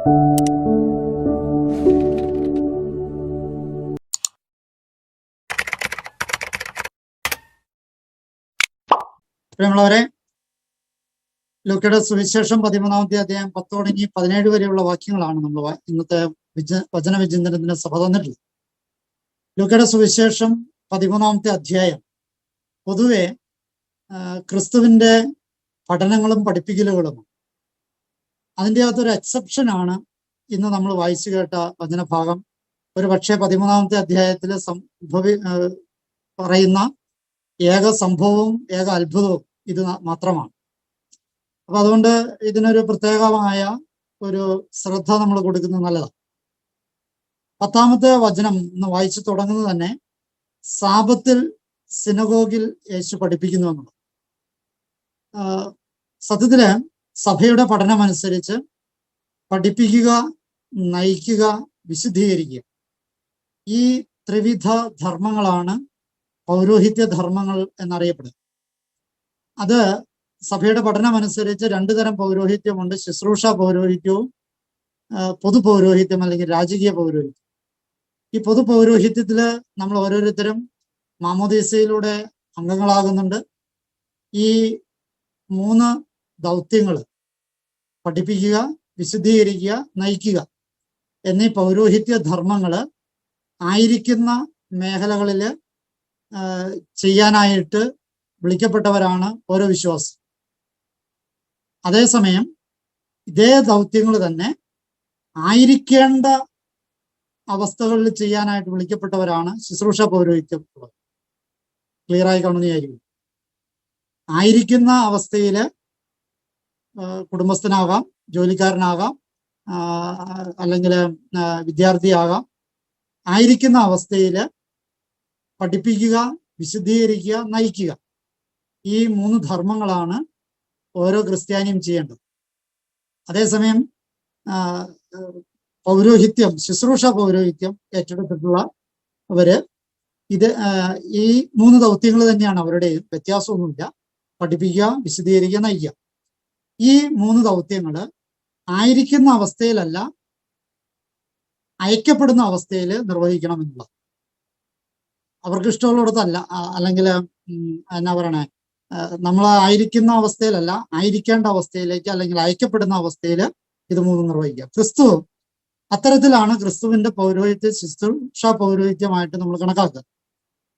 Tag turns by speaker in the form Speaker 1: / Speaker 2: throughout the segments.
Speaker 1: പ്രിയമുള്ളവരെ, ലൂക്കയുടെ സുവിശേഷം 13-ാമത്തെ അധ്യായം 10 തുടങ്ങി 17 വരെയുള്ള വാക്യങ്ങളാണ് നമ്മൾ ഇന്നത്തെ വചന വിചിന്തനത്തിന് സഭ തന്നിട്ടുള്ളത്. ലൂക്കയുടെ സുവിശേഷം 13-ാമത്തെ അധ്യായം പൊതുവെ ക്രിസ്തുവിന്റെ പഠനങ്ങളും പഠിപ്പിക്കലുകളും. അതിൻ്റെ അകത്തൊരു എക്സെപ്ഷനാണ് ഇന്ന് നമ്മൾ വായിച്ചു കേട്ട വചനഭാഗം. ഒരു പക്ഷേ 13-ാമത്തെ അധ്യായത്തിൽ പറയുന്ന ഏക സംഭവവും ഏക അത്ഭുതവും ഇത് മാത്രമാണ്. അപ്പൊ അതുകൊണ്ട് ഇതിനൊരു പ്രത്യേകമായ ഒരു ശ്രദ്ധ നമ്മൾ കൊടുക്കുന്നത് നല്ലതാണ്. 10-ാമത്തെ വചനം ഇന്ന് വായിച്ചു തുടങ്ങുന്നത് തന്നെ സാബത്തിൽ സിനഗോഗിൽ യേശു പഠിപ്പിക്കുന്നു എന്നുള്ളത്. സത്യത്തില് സഭയുടെ പഠനമനുസരിച്ച് പഠിപ്പിക്കുക, നയിക്കുക, വിശുദ്ധീകരിക്കുക, ഈ ത്രിവിധ ധർമ്മങ്ങളാണ് പൗരോഹിത്യ ധർമ്മങ്ങൾ എന്നറിയപ്പെടുന്നത്. അത് സഭയുടെ പഠനമനുസരിച്ച് 2 തരം പൗരോഹിത്യമുണ്ട്: ശുശ്രൂഷ പൗരോഹിത്യവും പൊതു പൗരോഹിത്യം അല്ലെങ്കിൽ രാജകീയ പൗരോഹിത്യം. ഈ പൊതു പൗരോഹിത്യത്തില് നമ്മൾ ഓരോരുത്തരും മാമോദീസയിലൂടെ അംഗങ്ങളാകുന്നുണ്ട്. ഈ 3 ദൗത്യങ്ങൾ പഠിപ്പിക്കുക, വിശുദ്ധീകരിക്കുക, നയിക്കുക എന്നീ പൗരോഹിത്യ ധർമ്മങ്ങള് ആയിരിക്കുന്ന മേഖലകളിൽ ചെയ്യാനായിട്ട് വിളിക്കപ്പെട്ടവരാണ് ഓരോ വിശ്വാസി. അതേസമയം ഇതേ ദൗത്യങ്ങൾ തന്നെ ആയിരിക്കേണ്ട അവസ്ഥകളിൽ ചെയ്യാനായിട്ട് വിളിക്കപ്പെട്ടവരാണ് ശുശ്രൂഷ പൗരോഹിത്യം. ക്ലിയറായി കാണുന്ന വിചാരിക്കും. ആയിരിക്കുന്ന അവസ്ഥയിൽ കുടുംബസ്ഥനാകാം, ജോലിക്കാരനാകാം, അല്ലെങ്കിൽ വിദ്യാർത്ഥിയാകാം. ആയിരിക്കുന്ന അവസ്ഥയിൽ പഠിപ്പിക്കുക, വിശുദ്ധീകരിക്കുക, നയിക്കുക, ഈ 3 ധർമ്മങ്ങളാണ് ഓരോ ക്രിസ്ത്യാനിയും ചെയ്യേണ്ടത്. അതേസമയം പൗരോഹിത്യം, ശുശ്രൂഷ പൗരോഹിത്യം ഏറ്റെടുത്തിട്ടുള്ളവര് ഈ 3 ദൗത്യങ്ങൾ തന്നെയാണ് അവരുടെയും, വ്യത്യാസമൊന്നുമില്ല. പഠിപ്പിക്കുക, വിശുദ്ധീകരിക്കുക, നയിക്കുക. ഈ 3 ദൗത്യങ്ങൾ ആയിരിക്കുന്ന അവസ്ഥയിലല്ല, അയക്കപ്പെടുന്ന അവസ്ഥയിൽ നിർവഹിക്കണം എന്നുള്ളത്. അവർക്ക് ഇഷ്ടമുള്ളിടത്തല്ല, അല്ലെങ്കിൽ എന്നാ പറയണേ, നമ്മൾ ആയിരിക്കുന്ന അവസ്ഥയിലല്ല, ആയിരിക്കേണ്ട അവസ്ഥയിലേക്ക് അല്ലെങ്കിൽ അയക്കപ്പെടുന്ന അവസ്ഥയിൽ ഇത് 3 നിർവഹിക്കുക. ക്രിസ്തു അത്തരത്തിലാണ് ക്രിസ്തുവിന്റെ പൗരോഹിത്യ ശുശ്രൂഷ പൗരോഹിത്യമായിട്ട് നമ്മൾ കണക്കാക്കുക.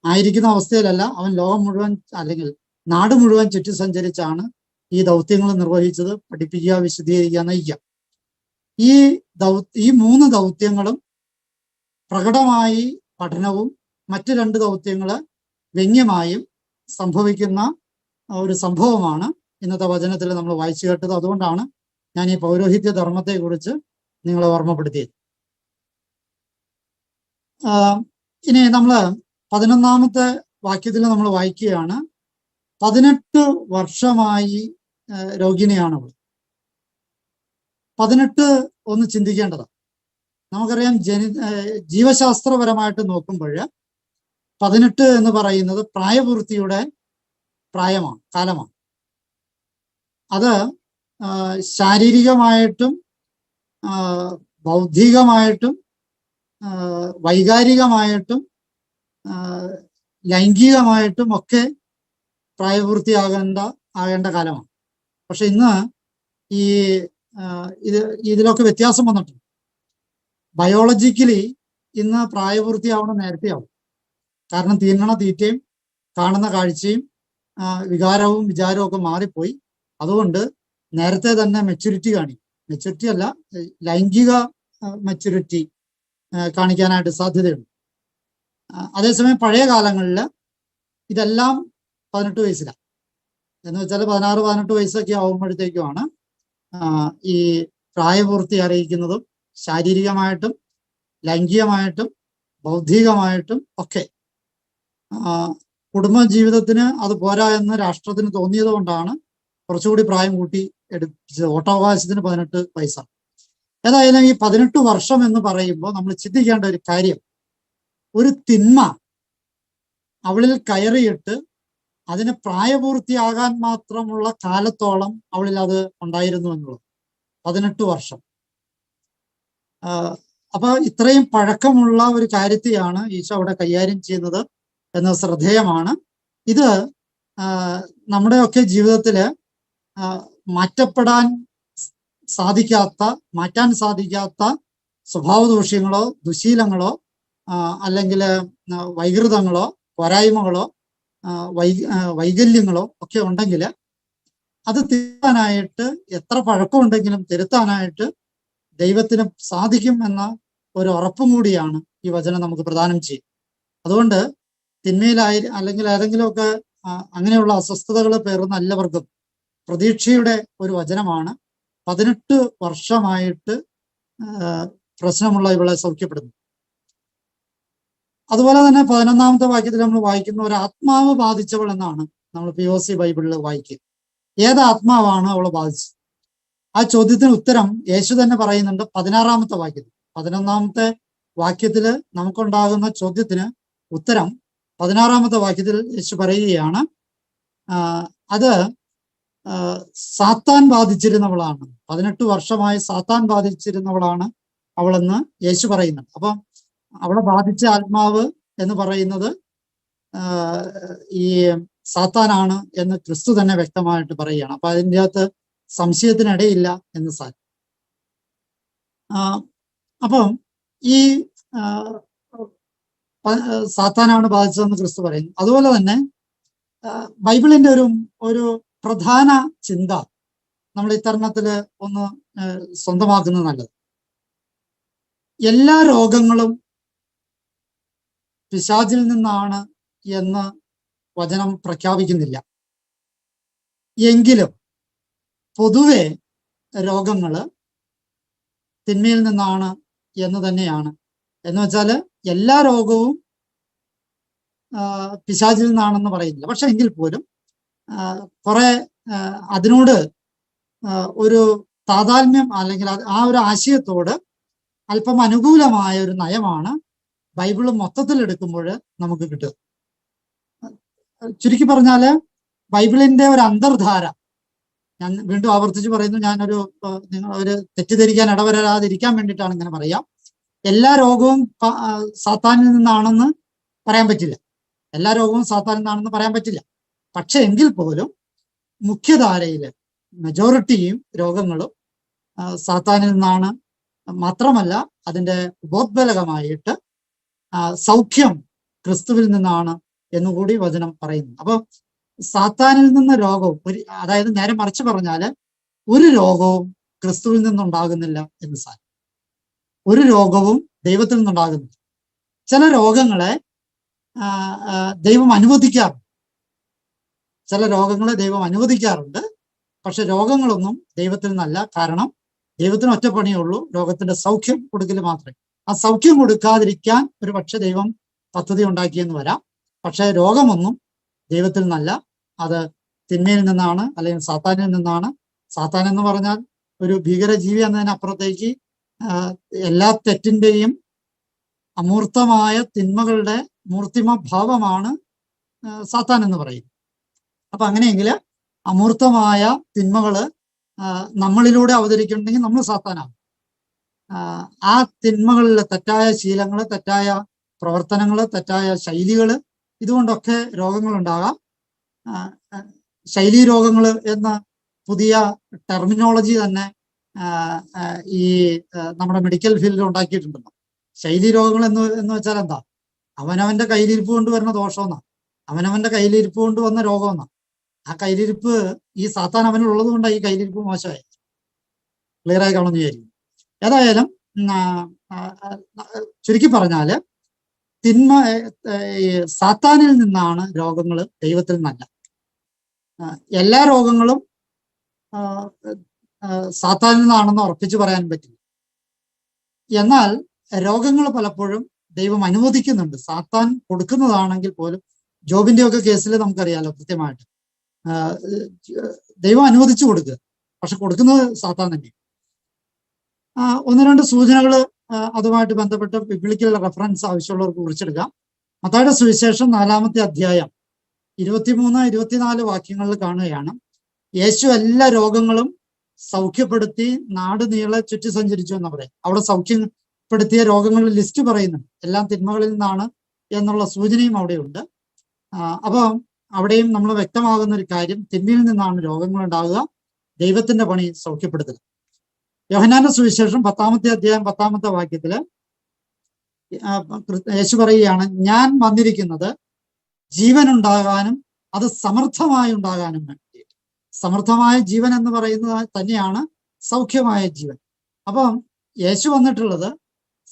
Speaker 1: ആയിരിക്കുന്ന അവസ്ഥയിലല്ല, അവൻ ലോകം മുഴുവൻ അല്ലെങ്കിൽ നാട് മുഴുവൻ ചുറ്റി സഞ്ചരിച്ചാണ് ഈ ദൗത്യങ്ങൾ നിർവഹിച്ചത്: പഠിപ്പിക്കുക, വിശുദ്ധീകരിക്കുക, നയിക്കുക. ഈ 3 ദൗത്യങ്ങളും പ്രകടമായി പഠനവും മറ്റ് 2 ദൗത്യങ്ങള് വ്യംഗ്യമായും സംഭവിക്കുന്ന ഒരു സംഭവമാണ് ഇന്നത്തെ വചനത്തിൽ നമ്മൾ വായിച്ചു കേട്ടത്. അതുകൊണ്ടാണ് ഞാൻ ഈ പൗരോഹിത്യ ധർമ്മത്തെ കുറിച്ച് നിങ്ങളെ ഓർമ്മപ്പെടുത്തിയത്. ഇനി നമ്മള് 11-ാമത്തെ വാക്യത്തിൽ നമ്മൾ വായിക്കുകയാണ്. 18 വർഷമായി രോഗിണിയാണ് അവൾ. 18 ഒന്ന് ചിന്തിക്കേണ്ടതാണ്. നമുക്കറിയാം, ജീവശാസ്ത്രപരമായിട്ട് നോക്കുമ്പോൾ 18 എന്ന് പറയുന്നത് പ്രായപൂർത്തിയുടെ കാലമാണ്. അത് ശാരീരികമായിട്ടും ബൗദ്ധികമായിട്ടും വൈകാരികമായിട്ടും ലൈംഗികമായിട്ടും ഒക്കെ ആകേണ്ട കാലമാണ്. പക്ഷെ ഇന്ന് ഇതിലൊക്കെ വ്യത്യാസം വന്നിട്ടുണ്ട്. ബയോളജിക്കലി ഇന്ന് പ്രായപൂർത്തിയാവണം നേരത്തെയാവും. കാരണം തിന്നണ തീറ്റയും കാണുന്ന കാഴ്ചയും വികാരവും വിചാരവും ഒക്കെ മാറിപ്പോയി. അതുകൊണ്ട് നേരത്തെ തന്നെ മെച്യൂരിറ്റി മെച്യൂരിറ്റി അല്ല, ലൈംഗിക മെച്യൂരിറ്റി കാണിക്കാനായിട്ട് സാധ്യതയുണ്ട്. അതേസമയം പഴയ കാലങ്ങളിൽ ഇതെല്ലാം 18 വയസ്സിലാണ്. എന്ന് വെച്ചാൽ 16-18 വയസ്സൊക്കെ ആവുമ്പോഴത്തേക്കുമാണ് ഈ പ്രായപൂർത്തി അറിയിക്കുന്നതും ശാരീരികമായിട്ടും ലൈംഗികമായിട്ടും ബൗദ്ധികമായിട്ടും ഒക്കെ. കുടുംബ ജീവിതത്തിന് അത് പോരാ എന്ന് രാഷ്ട്രത്തിന് തോന്നിയത് കൊണ്ടാണ് കുറച്ചുകൂടി പ്രായം കൂട്ടി എടുപ്പിച്ചത്. വോട്ടവകാശത്തിന് 18 വയസ്സാണ്. ഏതായാലും ഈ 18 വർഷം എന്ന് പറയുമ്പോൾ നമ്മൾ ചിന്തിക്കേണ്ട ഒരു കാര്യം, ഒരു തിന്മ അവളിൽ കയറിയിട്ട് അതിന് പ്രായപൂർത്തിയാകാൻ മാത്രമുള്ള കാലത്തോളം അവളിൽ അത് ഉണ്ടായിരുന്നു എന്നുള്ളത്. 18 വർഷം. അപ്പൊ ഇത്രയും പഴക്കമുള്ള ഒരു കാര്യത്തെയാണ് ഈശോ അവിടെ കൈകാര്യം ചെയ്യുന്നത് എന്നത് ശ്രദ്ധേയമാണ്. ഇത് നമ്മുടെയൊക്കെ ജീവിതത്തില് മാറ്റാൻ സാധിക്കാത്ത സ്വഭാവദൂഷ്യങ്ങളോ ദുശീലങ്ങളോ അല്ലെങ്കിൽ വൈകൃതങ്ങളോ പോരായ്മകളോ വൈകല്യങ്ങളോ ഒക്കെ ഉണ്ടെങ്കിൽ അത് തിരുത്താനായിട്ട് എത്ര പഴക്കമുണ്ടെങ്കിലും തിരുത്താനായിട്ട് ദൈവത്തിന് സാധിക്കും എന്ന ഒരു ഉറപ്പും കൂടിയാണ് ഈ വചനം നമുക്ക് പ്രദാനം ചെയ്യും. അതുകൊണ്ട് തിന്മയിലായി അല്ലെങ്കിൽ ഏതെങ്കിലുമൊക്കെ അങ്ങനെയുള്ള അസ്വസ്ഥതകൾ പേറുന്ന എല്ലാവർക്കും പ്രതീക്ഷയുടെ ഒരു വചനമാണ്. 18 വർഷമായിട്ട് പ്രശ്നമുള്ള ഇവളെ സൗഖ്യപ്പെടുന്നു. അതുപോലെ തന്നെ 11-ാമത്തെ വാക്യത്തിൽ നമ്മൾ വായിക്കുന്ന ഒരു ആത്മാവ് ബാധിച്ചവൾ എന്നാണ് നമ്മൾ POC ബൈബിളിൽ വായിക്കുക. ഏത് ആത്മാവാണ് അവളെ ബാധിച്ചത്? ആ ചോദ്യത്തിന് ഉത്തരം യേശു തന്നെ പറയുന്നുണ്ട് 16-ാമത്തെ വാക്യത്തിൽ. 11-ാമത്തെ വാക്യത്തിൽ നമുക്കുണ്ടാകുന്ന ചോദ്യത്തിന് ഉത്തരം 16-ാമത്തെ വാക്യത്തിൽ യേശു പറയുകയാണ്, അത് സാത്താൻ ബാധിച്ചിരുന്നവളാണ്, 18 വർഷമായി സാത്താൻ ബാധിച്ചിരുന്നവളാണ് അവളെന്ന് യേശു പറയുന്നുണ്ട്. അപ്പം അവളെ ബാധിച്ച ആത്മാവ് എന്ന് പറയുന്നത് ഈ സാത്താനാണ് എന്ന് ക്രിസ്തു തന്നെ വ്യക്തമായിട്ട് പറയുകയാണ്. അപ്പൊ അതിൻ്റെ അകത്ത് സംശയത്തിനിടയില്ല എന്ന് സാരം. അപ്പം ഈ സാത്താനാണ് ബാധിച്ചതെന്ന് ക്രിസ്തു പറയുന്നു. അതുപോലെ തന്നെ ബൈബിളിന്റെ ഒരു പ്രധാന ചിന്ത നമ്മൾ ഇത്തരണത്തില് ഒന്ന് സ്വന്തമാക്കുന്നത് നല്ലത്. എല്ലാ രോഗങ്ങളും പിശാചിൽ നിന്നാണ് എന്ന് വചനം പ്രഖ്യാപിക്കുന്നില്ല. എങ്കിലും പൊതുവെ രോഗങ്ങള് തിന്മയിൽ നിന്നാണ് എന്ന് തന്നെയാണ്. എന്ന് വെച്ചാൽ എല്ലാ രോഗവും പിശാചിൽ നിന്നാണെന്ന് പറയുന്നില്ല. പക്ഷെ എങ്കിൽ പോലും കുറെ അതിനോട് ഒരു താതാത്മ്യം അല്ലെങ്കിൽ ആ ഒരു ആശയത്തോട് അല്പം അനുകൂലമായ ഒരു നയമാണ് ബൈബിള് മൊത്തത്തിൽ എടുക്കുമ്പോൾ നമുക്ക് കിട്ടുക. ചുരുക്കി പറഞ്ഞാല് ബൈബിളിന്റെ ഒരു അന്തർധാര, ഞാൻ വീണ്ടും ആവർത്തിച്ച് പറയുന്നു, ഞാനൊരു നിങ്ങൾ ഒരു തെറ്റിദ്ധരിക്കാൻ ഇടവരാതിരിക്കാൻ വേണ്ടിയിട്ടാണ് ഇങ്ങനെ പറയാം. എല്ലാ രോഗവും സാത്താനിൽ നിന്നാണെന്ന് പറയാൻ പറ്റില്ല. എല്ലാ രോഗവും സാത്താനിൽ നിന്നാണെന്ന് പറയാൻ പറ്റില്ല. പക്ഷെ എങ്കിൽ പോലും മുഖ്യധാരയില് മെജോറിറ്റിയും രോഗങ്ങളും സാത്താനിൽ നിന്നാണ്. മാത്രമല്ല അതിന്റെ ഉപോദ്ബലകമായിട്ട് സൗഖ്യം ക്രിസ്തുവിൽ നിന്നാണ് എന്നുകൂടി വചനം പറയുന്നു. അപ്പൊ സാത്താനിൽ നിന്ന് രോഗവും അതായത് നേരെ മറിച്ച് പറഞ്ഞാല് ഒരു രോഗവും ക്രിസ്തുവിൽ നിന്നുണ്ടാകുന്നില്ല എന്ന് സാരം. ഒരു രോഗവും ദൈവത്തിൽ നിന്നുണ്ടാകുന്നില്ല. ചില രോഗങ്ങളെ ദൈവം അനുവദിക്കാറുണ്ട്. ചില രോഗങ്ങളെ ദൈവം അനുവദിക്കാറുണ്ട്. പക്ഷെ രോഗങ്ങളൊന്നും ദൈവത്തിൽ നിന്നല്ല. കാരണം ദൈവത്തിന് ഒറ്റപ്പണിയേ ഉള്ളൂ, രോഗത്തിന്റെ സൗഖ്യം കൊടുക്കൽ മാത്രമേ. ആ സൗഖ്യം കൊടുക്കാതിരിക്കാൻ ഒരു പക്ഷെ ദൈവം പദ്ധതി ഉണ്ടാക്കിയെന്ന് വരാം. പക്ഷെ രോഗമൊന്നും ദൈവത്തിൽ നിന്നല്ല, അത് തിന്മയിൽ നിന്നാണ്, അല്ലെങ്കിൽ സാത്താനിൽ നിന്നാണ്. സാത്താൻ എന്ന് പറഞ്ഞാൽ ഒരു ഭീകരജീവി എന്നതിനപ്പുറത്തേക്ക് എല്ലാ തെറ്റിന്റെയും അമൂർത്തമായ തിന്മകളുടെ മൂർത്തിമ ഭാവമാണ് സാത്താൻ എന്ന് പറയുന്നത്. അപ്പൊ അങ്ങനെയെങ്കിൽ അമൂർത്തമായ തിന്മകള് നമ്മളിലൂടെ അവതരിക്കുന്നുണ്ടെങ്കിൽ നമ്മൾ സാത്താനാകും. ആ തിന്മകളിലെ തെറ്റായ ശീലങ്ങള്, തെറ്റായ പ്രവർത്തനങ്ങള്, തെറ്റായ ശൈലികള്, ഇതുകൊണ്ടൊക്കെ രോഗങ്ങൾ ഉണ്ടാകാം. ശൈലീ രോഗങ്ങൾ എന്ന പുതിയ ടെർമിനോളജി തന്നെ ഈ നമ്മുടെ മെഡിക്കൽ ഫീൽഡിൽ ഉണ്ടാക്കിയിട്ടുണ്ടല്ലോ. ശൈലീ രോഗങ്ങൾ എന്ന് വെച്ചാൽ എന്താ? അവനവന്റെ കയ്യിലിരിപ്പ് കൊണ്ട് വരുന്ന ദോഷമെന്നാ, അവനവന്റെ കയ്യിലിരിപ്പ് കൊണ്ട് വന്ന രോഗമെന്നാ. ആ കയ്യിലിരിപ്പ് ഈ സാത്താൻ അവനുള്ളത് കൊണ്ടാണ് ഈ കയ്യിലിരിപ്പ് മോശമായി. ക്ലിയറായി കാണുമെന്ന് വിചാരിക്കും. ഏതായാലും ചുരുക്കി പറഞ്ഞാല് തിന്മ സാത്താനിൽ നിന്നാണ് രോഗങ്ങൾ, ദൈവത്തിൽ നിന്നല്ല. എല്ലാ രോഗങ്ങളും സാത്താനിൽ നിന്നാണെന്ന് ഉറപ്പിച്ചു പറയാൻ പറ്റില്ല. എന്നാൽ രോഗങ്ങൾ പലപ്പോഴും ദൈവം അനുവദിക്കുന്നുണ്ട്. സാത്താൻ കൊടുക്കുന്നതാണെങ്കിൽ പോലും ജോബിന്റെ ഒക്കെ കേസിൽ നമുക്കറിയാലോ കൃത്യമായിട്ട് ദൈവം അനുവദിച്ചു കൊടുക്കുക, പക്ഷെ കൊടുക്കുന്നത് സാത്താൻ തന്നെ. ഒന്ന് രണ്ട് സൂചനകൾ അതുമായിട്ട് ബന്ധപ്പെട്ട് ബിബ്ലിക്കൽ റെഫറൻസ് ആവശ്യമുള്ളവർക്ക് കുറിച്ചെടുക്കാം. മത്തായിയുടെ സുവിശേഷം 4-ാമത്തെ അധ്യായം 23-24 വാക്യങ്ങളിൽ കാണുകയാണ്, യേശു എല്ലാ രോഗങ്ങളും സൗഖ്യപ്പെടുത്തി നാട് നീളെ ചുറ്റി സഞ്ചരിച്ചു എന്ന് പറയും. അവിടെ സൗഖ്യപ്പെടുത്തിയ രോഗങ്ങളുടെ ലിസ്റ്റ് പറയുന്നുണ്ട്. എല്ലാം തിന്മകളിൽ നിന്നാണ് എന്നുള്ള സൂചനയും അവിടെയുണ്ട്. അപ്പൊ അവിടെയും നമ്മൾ വ്യക്തമാകുന്ന ഒരു കാര്യം, തിന്മയിൽ നിന്നാണ് രോഗങ്ങൾ ഉണ്ടാകുക, ദൈവത്തിന്റെ പണി സൗഖ്യപ്പെടുത്തൽ. യോഹന്നാന്റെ സുവിശേഷം 10-ാമത്തെ അധ്യായം 10-ാമത്തെ വാക്യത്തില് യേശു പറയുകയാണ്, ഞാൻ വന്നിരിക്കുന്നത് ജീവൻ ഉണ്ടാകാനും അത് സമർത്ഥമായി ഉണ്ടാകാനും വേണ്ടി. സമർത്ഥമായ ജീവൻ എന്ന് പറയുന്നത് തന്നെയാണ് സൗഖ്യമായ ജീവൻ. അപ്പം യേശു വന്നിട്ടുള്ളത്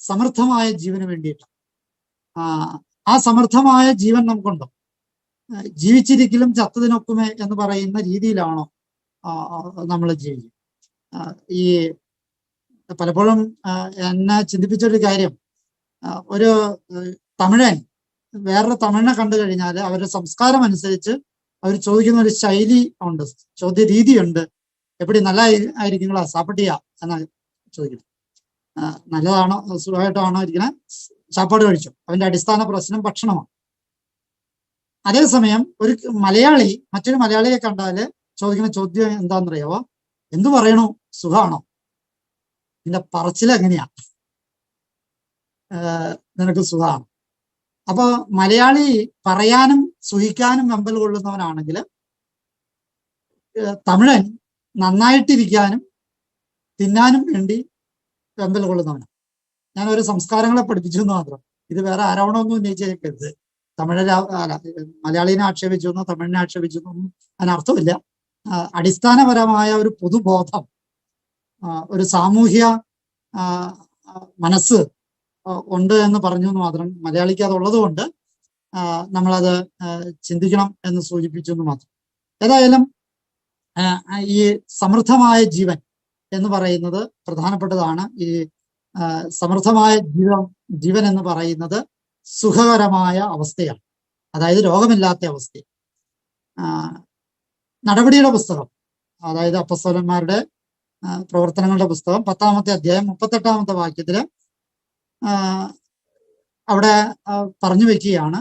Speaker 1: സമർത്ഥമായ ജീവന് വേണ്ടിയിട്ടാണ്. ആ സമർത്ഥമായ ജീവൻ നമുക്കുണ്ടോ? ജീവിച്ചിരിക്കലും ചത്തതിനൊക്കുമേ എന്ന് പറയുന്ന രീതിയിലാണോ നമ്മൾ ജീവിക്കും? ഈ പലപ്പോഴും എന്നെ ചിന്തിപ്പിച്ചൊരു കാര്യം, ഒരു തമിഴൻ വേറൊരു തമിഴിനെ കണ്ടു കഴിഞ്ഞാൽ അവരുടെ സംസ്കാരം അനുസരിച്ച് അവർ ചോദിക്കുന്ന ഒരു ശൈലി ഉണ്ട്, ചോദ്യ രീതിയുണ്ട്. എപ്പടി നല്ല ആയിരിക്കുങ്ങളാ സാപ്പട്ടിയാ എന്നാ ചോദിക്കുന്നത്. നല്ലതാണോ സുഖമായിട്ടാണോ ഇരിക്കണേ, ചാപ്പാട് കഴിച്ചു. അവന്റെ അടിസ്ഥാന പ്രശ്നം ഭക്ഷണമാണ്. അതേസമയം ഒരു മലയാളി മറ്റൊരു മലയാളിയെ കണ്ടാല് ചോദിക്കുന്ന ചോദ്യം എന്താണെന്നറിയാവോ? എന്തു പറയണു, സുഖാണോ? നിന്റെ പറച്ചിൽ എങ്ങനെയാ? നിനക്ക് സുഖമാണ്. അപ്പൊ മലയാളി പറയാനും സുഖിക്കാനും വെമ്പൽ കൊള്ളുന്നവനാണെങ്കിൽ, തമിഴൻ നന്നായിട്ടിരിക്കാനും തിന്നാനും വേണ്ടി വെമ്പൽ കൊള്ളുന്നവനാണ്. ഞാൻ ഒരു സംസ്കാരങ്ങളെ പഠിപ്പിച്ചു എന്ന് മാത്രം. ഇത് വേറെ ആരോപണമൊന്നും ഉന്നയിച്ചേക്കരുത്. മലയാളീനെ ആക്ഷേപിച്ചു എന്നോ തമിഴിനെ ആക്ഷേപിച്ചു എന്നൊന്നും അതിനർത്ഥമില്ല. അടിസ്ഥാനപരമായ ഒരു പൊതുബോധം, ഒരു സാമൂഹ്യ മനസ്സ് ഉണ്ട് എന്ന് പറഞ്ഞു എന്ന് മാത്രം. മലയാളിക്ക് അതുള്ളത് കൊണ്ട് നമ്മളത് ചിന്തിക്കണം എന്ന് സൂചിപ്പിച്ചു എന്ന് മാത്രം. ഏതായാലും ഈ സമൃദ്ധമായ ജീവൻ എന്ന് പറയുന്നത് പ്രധാനപ്പെട്ടതാണ്. ഈ സമൃദ്ധമായ ജീവൻ എന്ന് പറയുന്നത് സുഖകരമായ അവസ്ഥയാണ്, അതായത് രോഗമില്ലാത്ത അവസ്ഥ. നടപടിയുടെ പുസ്തകം, അതായത് അപ്പസ്തലന്മാരുടെ പ്രവർത്തനങ്ങളുടെ പുസ്തകം 10-ാമത്തെ അധ്യായം 38-ാമത്തെ വാക്യത്തില് അവിടെ പറഞ്ഞു വെക്കുകയാണ്,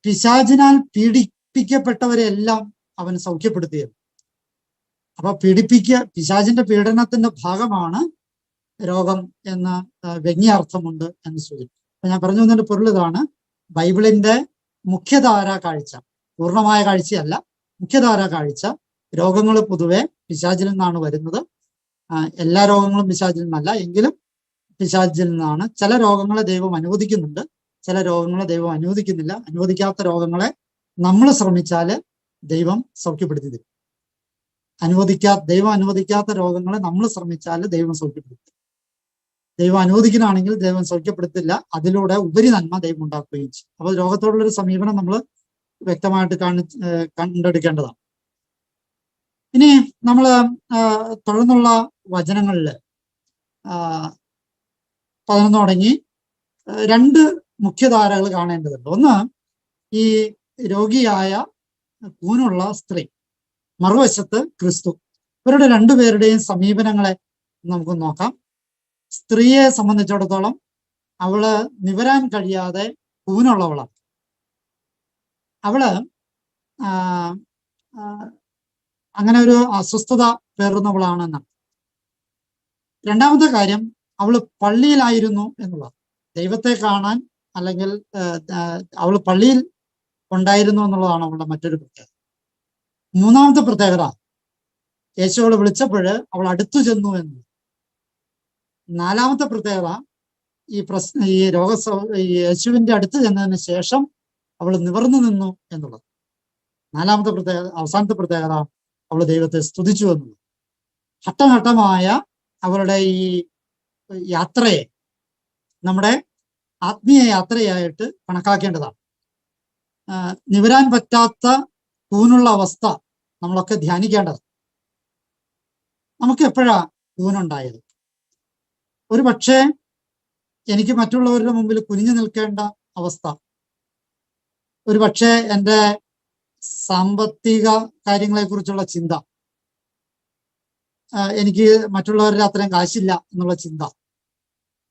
Speaker 1: പിശാചിനാൽ പീഡിപ്പിക്കപ്പെട്ടവരെല്ലാം അവൻ സൗഖ്യപ്പെടുത്തിയത്. അപ്പൊ പിശാചിന്റെ പീഡനത്തിന്റെ ഭാഗമാണ് രോഗം എന്ന വ്യംഗ്യാർത്ഥമുണ്ട് എന്ന് സൂചിപ്പിക്കും. അപ്പൊ ഞാൻ പറഞ്ഞു തന്നതിന്റെ പൊരുൾ ഇതാണ്, ബൈബിളിന്റെ മുഖ്യധാര കാഴ്ച, പൂർണ്ണമായ കാഴ്ചയല്ല, മുഖ്യധാര കാഴ്ച, രോഗങ്ങൾ പൊതുവെ പിശാചിൽ നിന്നാണ് വരുന്നത്. എല്ലാ രോഗങ്ങളും പിശാചിൽ നിന്നല്ല, എങ്കിലും പിശാചിൽ നിന്നാണ്. ചില രോഗങ്ങളെ ദൈവം അനുവദിക്കുന്നുണ്ട്, ചില രോഗങ്ങളെ ദൈവം അനുവദിക്കുന്നില്ല. അനുവദിക്കാത്ത രോഗങ്ങളെ നമ്മൾ ശ്രമിച്ചാല് ദൈവം സൗഖ്യപ്പെടുത്തി തരും. ദൈവം അനുവദിക്കാത്ത രോഗങ്ങളെ നമ്മൾ ശ്രമിച്ചാൽ ദൈവം സൗഖ്യപ്പെടുത്തും. ദൈവം അനുവദിക്കണമെങ്കിൽ ദൈവം സൗഖ്യപ്പെടുത്തില്ല, അതിലൂടെ ഉപരി നന്മ ദൈവം ഉണ്ടാക്കുകയും ചെയ്യും. അപ്പൊ രോഗത്തോടുള്ളൊരു സമീപനം നമ്മൾ വ്യക്തമായിട്ട് കണ്ടെടുക്കേണ്ടതാണ്. ഇനി നമ്മൾ തുടർന്നുള്ള വചനങ്ങളില് 11 തുടങ്ങി 2 മുഖ്യധാരകൾ കാണേണ്ടതുണ്ട്. ഒന്ന്, ഈ രോഗിയായ കൂനുള്ള സ്ത്രീ, മറുവശത്ത് ക്രിസ്തു. ഇവരുടെ രണ്ടുപേരുടെയും സമീപനങ്ങളെ നമുക്ക് നോക്കാം. സ്ത്രീയെ സംബന്ധിച്ചിടത്തോളം അവള് നിവരാൻ കഴിയാതെ കൂനുള്ളവളാണ്. അവള് അങ്ങനെ ഒരു അസ്വസ്ഥത പേറുന്നവളാണെന്നാണ്. രണ്ടാമത്തെ കാര്യം, അവള് പള്ളിയിലായിരുന്നു എന്നുള്ളത്. ദൈവത്തെ കാണാൻ, അല്ലെങ്കിൽ അവള് പള്ളിയിൽ ഉണ്ടായിരുന്നു എന്നുള്ളതാണ് അവളുടെ മറ്റൊരു പ്രത്യേകത. മൂന്നാമത്തെ പ്രത്യേകത, യേശു അവളെ വിളിച്ചപ്പോൾ അവൾ അടുത്തു ചെന്നു എന്ന്. നാലാമത്തെ പ്രത്യേകത, ഈ യേശുവിന്റെ അടുത്ത് ചെന്നതിന് ശേഷം അവൾ നിവർന്നു നിന്നു എന്നുള്ളത്. നാലാമത്തെ പ്രത്യേകത, അവസാനത്തെ പ്രത്യേകത, അവൾ ദൈവത്തെ സ്തുതിച്ചു എന്നുള്ളത്. ഘട്ടഘട്ടമായ അവളുടെ ഈ യാത്രയെ നമ്മുടെ ആത്മീയ യാത്രയായിട്ട് കണക്കാക്കേണ്ടതാണ്. നിവരാൻ പറ്റാത്ത കൂനുള്ള അവസ്ഥ നമ്മളൊക്കെ ധ്യാനിക്കേണ്ടത്. നമുക്ക് എപ്പോഴാ കൂനുണ്ടായത്? ഒരു പക്ഷേ എനിക്ക് മറ്റുള്ളവരുടെ മുമ്പിൽ കുനിഞ്ഞു നിൽക്കേണ്ട അവസ്ഥ, ഒരു പക്ഷേ എൻ്റെ സാമ്പത്തിക കാര്യങ്ങളെ കുറിച്ചുള്ള ചിന്ത, എനിക്ക് മറ്റുള്ളവരുടെ അത്രയും കാശില്ല എന്നുള്ള ചിന്ത,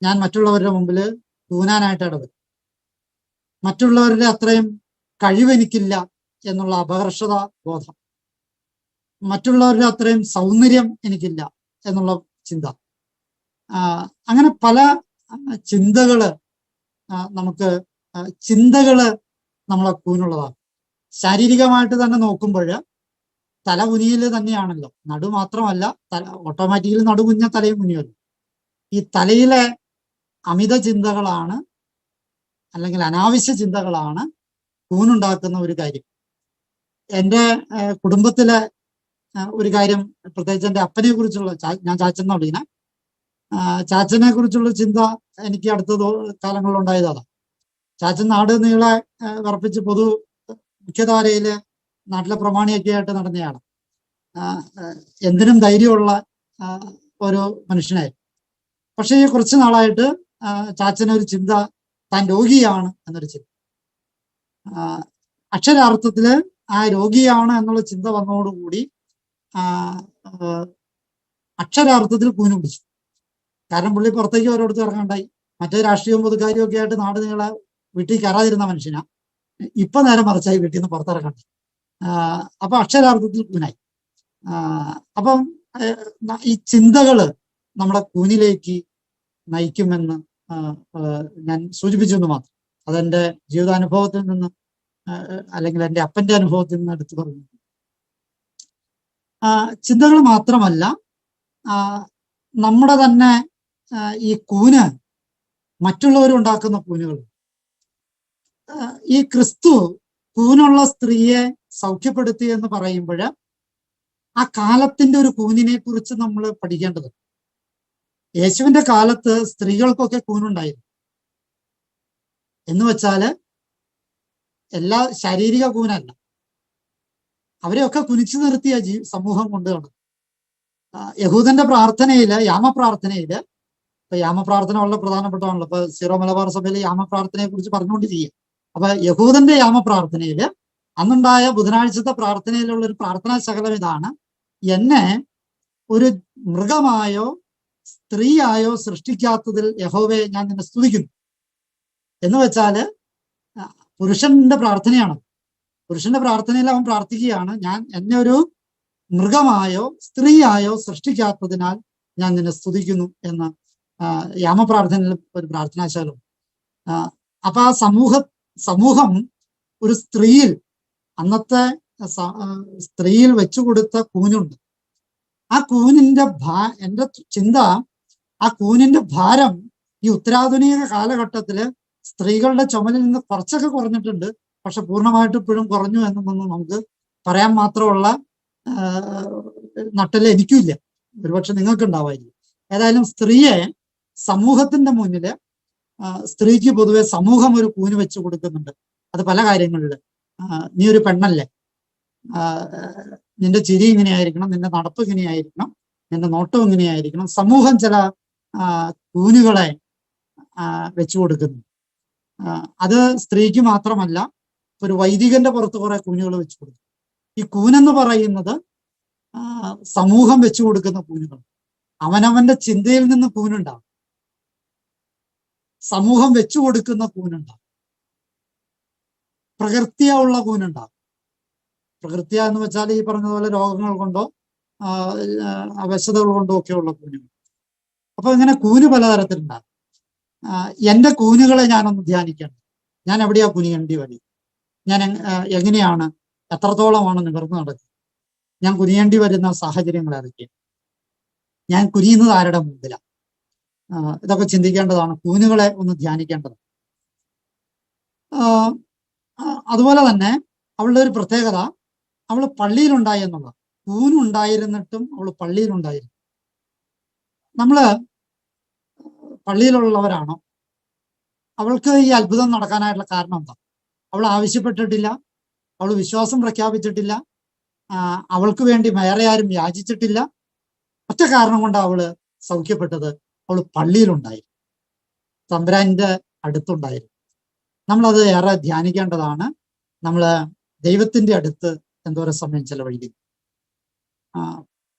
Speaker 1: ഞാൻ മറ്റുള്ളവരുടെ മുമ്പിൽ കൂനാനായിട്ട് ഇടവരും. മറ്റുള്ളവരുടെ അത്രയും കഴിവെനിക്കില്ല എന്നുള്ള അപകർഷത ബോധം, മറ്റുള്ളവരുടെ അത്രയും സൗന്ദര്യം എനിക്കില്ല എന്നുള്ള ചിന്ത. അങ്ങനെ പല ചിന്തകള് നമുക്ക് ചിന്തകള് നമ്മളെ കൂനുള്ളതാണ്. ശാരീരികമായിട്ട് തന്നെ നോക്കുമ്പോൾ തല കുനിയിൽ തന്നെയാണല്ലോ, നടു മാത്രമല്ല, ഓട്ടോമാറ്റിക്കലി നടു കുഞ്ഞ തലയും കുനിയല്ലോ. ഈ തലയിലെ അമിത ചിന്തകളാണ് അല്ലെങ്കിൽ അനാവശ്യ ചിന്തകളാണ് കൂനുണ്ടാക്കുന്ന ഒരു കാര്യം. എൻ്റെ കുടുംബത്തിലെ ഒരു കാര്യം, പ്രത്യേകിച്ച് എൻ്റെ അപ്പനെ കുറിച്ചുള്ള, ഞാൻ ചാച്ചൻ വിളിക്കുന്ന ചാച്ചനെ കുറിച്ചുള്ള ചിന്ത എനിക്ക് അടുത്ത കാലങ്ങളിൽ ഉണ്ടായതാണ്. ചാച്ചൻ നാട് നീളെ വിറപ്പിച്ച് പൊതു മുഖ്യധാരയില് നാട്ടിലെ പ്രമാണിയൊക്കെ ആയിട്ട് നടന്നയാണ്. എന്തിനും ധൈര്യമുള്ള ഒരു മനുഷ്യനായിരുന്നു. പക്ഷേ ഈ കുറച്ചു നാളായിട്ട് ചാച്ചനൊരു ചിന്ത, താൻ രോഗിയാണ് എന്നൊരു ചിന്ത. അക്ഷരാർത്ഥത്തില് ആ രോഗിയാണ് എന്നുള്ള ചിന്ത വന്നതോടുകൂടി അക്ഷരാർത്ഥത്തിൽ കൂന് പിടിച്ചു. കാരണം പുള്ളി പുറത്തേക്ക് ഓരോരുത്തർ ഇറങ്ങണ്ടായി. മറ്റേ രാഷ്ട്രീയവും പൊതുക്കാര്യവും ഒക്കെ ആയിട്ട് നാട് നീളെ വീട്ടിൽ കയറാതിരുന്ന മനുഷ്യനാ. ഇപ്പൊ നേരെ മറിച്ചായി വീട്ടിൽ നിന്ന് പുറത്തിറങ്ങണ്ടേ. അപ്പൊ അക്ഷരാർത്ഥത്തിൽ കൂനായി. അപ്പം ഈ ചിന്തകള് നമ്മുടെ കൂനിലേക്ക് നയിക്കുമെന്ന് ഞാൻ സൂചിപ്പിച്ചു എന്ന് മാത്രം. അതെന്റെ ജീവിതാനുഭവത്തിൽ നിന്ന് അല്ലെങ്കിൽ എൻ്റെ അപ്പന്റെ അനുഭവത്തിൽ നിന്ന് എടുത്തു പറഞ്ഞു. ചിന്തകൾ മാത്രമല്ല, നമ്മുടെ തന്നെ ഈ കൂന് മറ്റുള്ളവരുണ്ടാക്കുന്ന കൂനുകൾ. ഈ ക്രിസ്തു കൂനുള്ള സ്ത്രീയെ സൗഖ്യപ്പെടുത്തി എന്ന് പറയുമ്പോൾ ആ കാലത്തിന്റെ ഒരു കൂനിനെ കുറിച്ച് നമ്മൾ പഠിക്കേണ്ടത്. യേശുവിന്റെ കാലത്ത് സ്ത്രീകൾക്കൊക്കെ കൂനുണ്ടായിരുന്നു. എന്ന് വെച്ചാല് എല്ലാ ശാരീരിക കൂനല്ല, അവരെയൊക്കെ കുനിച്ചു നിർത്തിയ സമൂഹം കൊണ്ട് കാണും. യഹൂദന്റെ പ്രാർത്ഥനയില്, യാമപ്രാർത്ഥനയില്, ഇപ്പൊ യാമപ്രാർത്ഥന വളരെ പ്രധാനപ്പെട്ടതാണല്ലോ. ഇപ്പൊ സീറോ മലബാർ സഭയിലെ യാമപ്രാർത്ഥനയെ കുറിച്ച് പറഞ്ഞുകൊണ്ടിരിക്കുക. അപ്പൊ യഹൂദന്റെ യാമപ്രാർത്ഥനയില്, അന്നുണ്ടായ ബുധനാഴ്ചത്തെ പ്രാർത്ഥനയിലുള്ള ഒരു പ്രാർത്ഥനാ ശകലം ഇതാണ്: എന്നെ ഒരു മൃഗമായോ സ്ത്രീയായോ സൃഷ്ടിക്കാത്തതിൽ യഹോവേ ഞാൻ നിന്നെ സ്തുതിക്കുന്നു. എന്ന് വെച്ചാല് പുരുഷന്റെ പ്രാർത്ഥനയാണ്. പുരുഷന്റെ പ്രാർത്ഥനയിൽ അവൻ പ്രാർത്ഥിക്കുകയാണ്, ഞാൻ എന്നെ ഒരു മൃഗമായോ സ്ത്രീയായോ സൃഷ്ടിക്കാത്തതിനാൽ ഞാൻ നിന്നെ സ്തുതിക്കുന്നു എന്ന് യാമപ്രാർത്ഥനയിൽ ഒരു പ്രാർത്ഥനാശാലം. അപ്പൊ ആ സമൂഹം ഒരു സ്ത്രീയിൽ, അന്നത്തെ സ്ത്രീയിൽ വെച്ചുകൊടുത്ത കൂനുണ്ട്. ആ കൂനിന്റെ എന്റെ ചിന്ത, ആ കൂനിന്റെ ഭാരം ഈ ഉത്തരാധുനിക കാലഘട്ടത്തില് സ്ത്രീകളുടെ ചുമലിൽ നിന്ന് കുറച്ചൊക്കെ കുറഞ്ഞിട്ടുണ്ട്. പക്ഷെ പൂർണ്ണമായിട്ട് ഇപ്പോഴും കുറഞ്ഞു എന്നൊന്നും നമുക്ക് പറയാൻ മാത്രമുള്ള നട്ടല് എനിക്കുമില്ല. ഒരുപക്ഷെ നിങ്ങൾക്ക് ഉണ്ടാവായിരിക്കും. ഏതായാലും സ്ത്രീയെ സമൂഹത്തിന്റെ മുന്നില്, സ്ത്രീക്ക് പൊതുവെ സമൂഹം ഒരു കൂന് വെച്ച് കൊടുക്കുന്നുണ്ട്. അത് പല കാര്യങ്ങളില്. നീ ഒരു പെണ്ണല്ലേ, നിന്റെ ചിരി ഇങ്ങനെയായിരിക്കണം, നിന്റെ നടപ്പ് ഇങ്ങനെയായിരിക്കണം, നിന്റെ നോട്ടം ഇങ്ങനെയായിരിക്കണം. സമൂഹം ചില കൂനുകളെ വെച്ചു കൊടുക്കുന്നു. അത് സ്ത്രീക്ക് മാത്രമല്ല, ഒരു വൈദികന്റെ പുറത്ത് കുറെ കൂനുകൾ വെച്ചു കൊടുക്കും. ഈ കൂനെന്ന് പറയുന്നത് സമൂഹം വെച്ചു കൊടുക്കുന്ന കൂനുകൾ. അവനവന്റെ ചിന്തയിൽ നിന്ന് കൂനുണ്ടാവും, സമൂഹം വെച്ചു കൊടുക്കുന്ന കൂനുണ്ടാവും, പ്രകൃത്യ ഉള്ള കൂനുണ്ടാവും. പ്രകൃത്യ എന്ന് വെച്ചാൽ ഈ പറഞ്ഞതുപോലെ രോഗങ്ങൾ കൊണ്ടോ അവശതകൾ കൊണ്ടോ ഒക്കെയുള്ള കൂനുകൾ. അപ്പൊ ഇങ്ങനെ കൂന് പലതരത്തിലുണ്ടാകും. എന്റെ കൂനുകളെ ഞാനൊന്ന് ധ്യാനിക്കണം. ഞാൻ എവിടെയാ കുനിയേണ്ടി വരും? ഞാൻ എങ്ങനെയാണ്, എത്രത്തോളമാണ് നിവർന്നു നടക്കുക? ഞാൻ കുനിയേണ്ടി വരുന്ന സാഹചര്യങ്ങൾ ഏതൊക്കെയാണ്? ഞാൻ കുനിയുന്നത് ആരുടെ മുമ്പിലാണ്? ഇതൊക്കെ ചിന്തിക്കേണ്ടതാണ്. കൂനുകളെ ഒന്ന് ധ്യാനിക്കേണ്ടത്. അതുപോലെ തന്നെ അവളുടെ ഒരു പ്രത്യേകത, അവൾ പള്ളിയിലുണ്ടായി എന്നുള്ളത്. കൂനുണ്ടായിരുന്നിട്ടും അവൾ പള്ളിയിലുണ്ടായിരുന്നു. നമ്മള് പള്ളിയിലുള്ളവരാണോ? അവൾക്ക് ഈ അത്ഭുതം നടക്കാനായിട്ടുള്ള കാരണം എന്താ? അവൾ ആവശ്യപ്പെട്ടിട്ടില്ല, അവൾ വിശ്വാസം പ്രഖ്യാപിച്ചിട്ടില്ല, അവൾക്ക് വേണ്ടി വേറെ ആരും യാചിച്ചിട്ടില്ല. ഒറ്റ കാരണം കൊണ്ട് അവള് സൗഖ്യപ്പെട്ടത്, അവൾ പള്ളിയിലുണ്ടായിരുന്നു, തമ്പുരാന്റെ അടുത്തുണ്ടായിരുന്നു. നമ്മളത് ഏറെ ധ്യാനിക്കേണ്ടതാണ്. നമ്മള് ദൈവത്തിന്റെ അടുത്ത് എന്തോരം സമയം ചെലവഴിക്കുന്നു,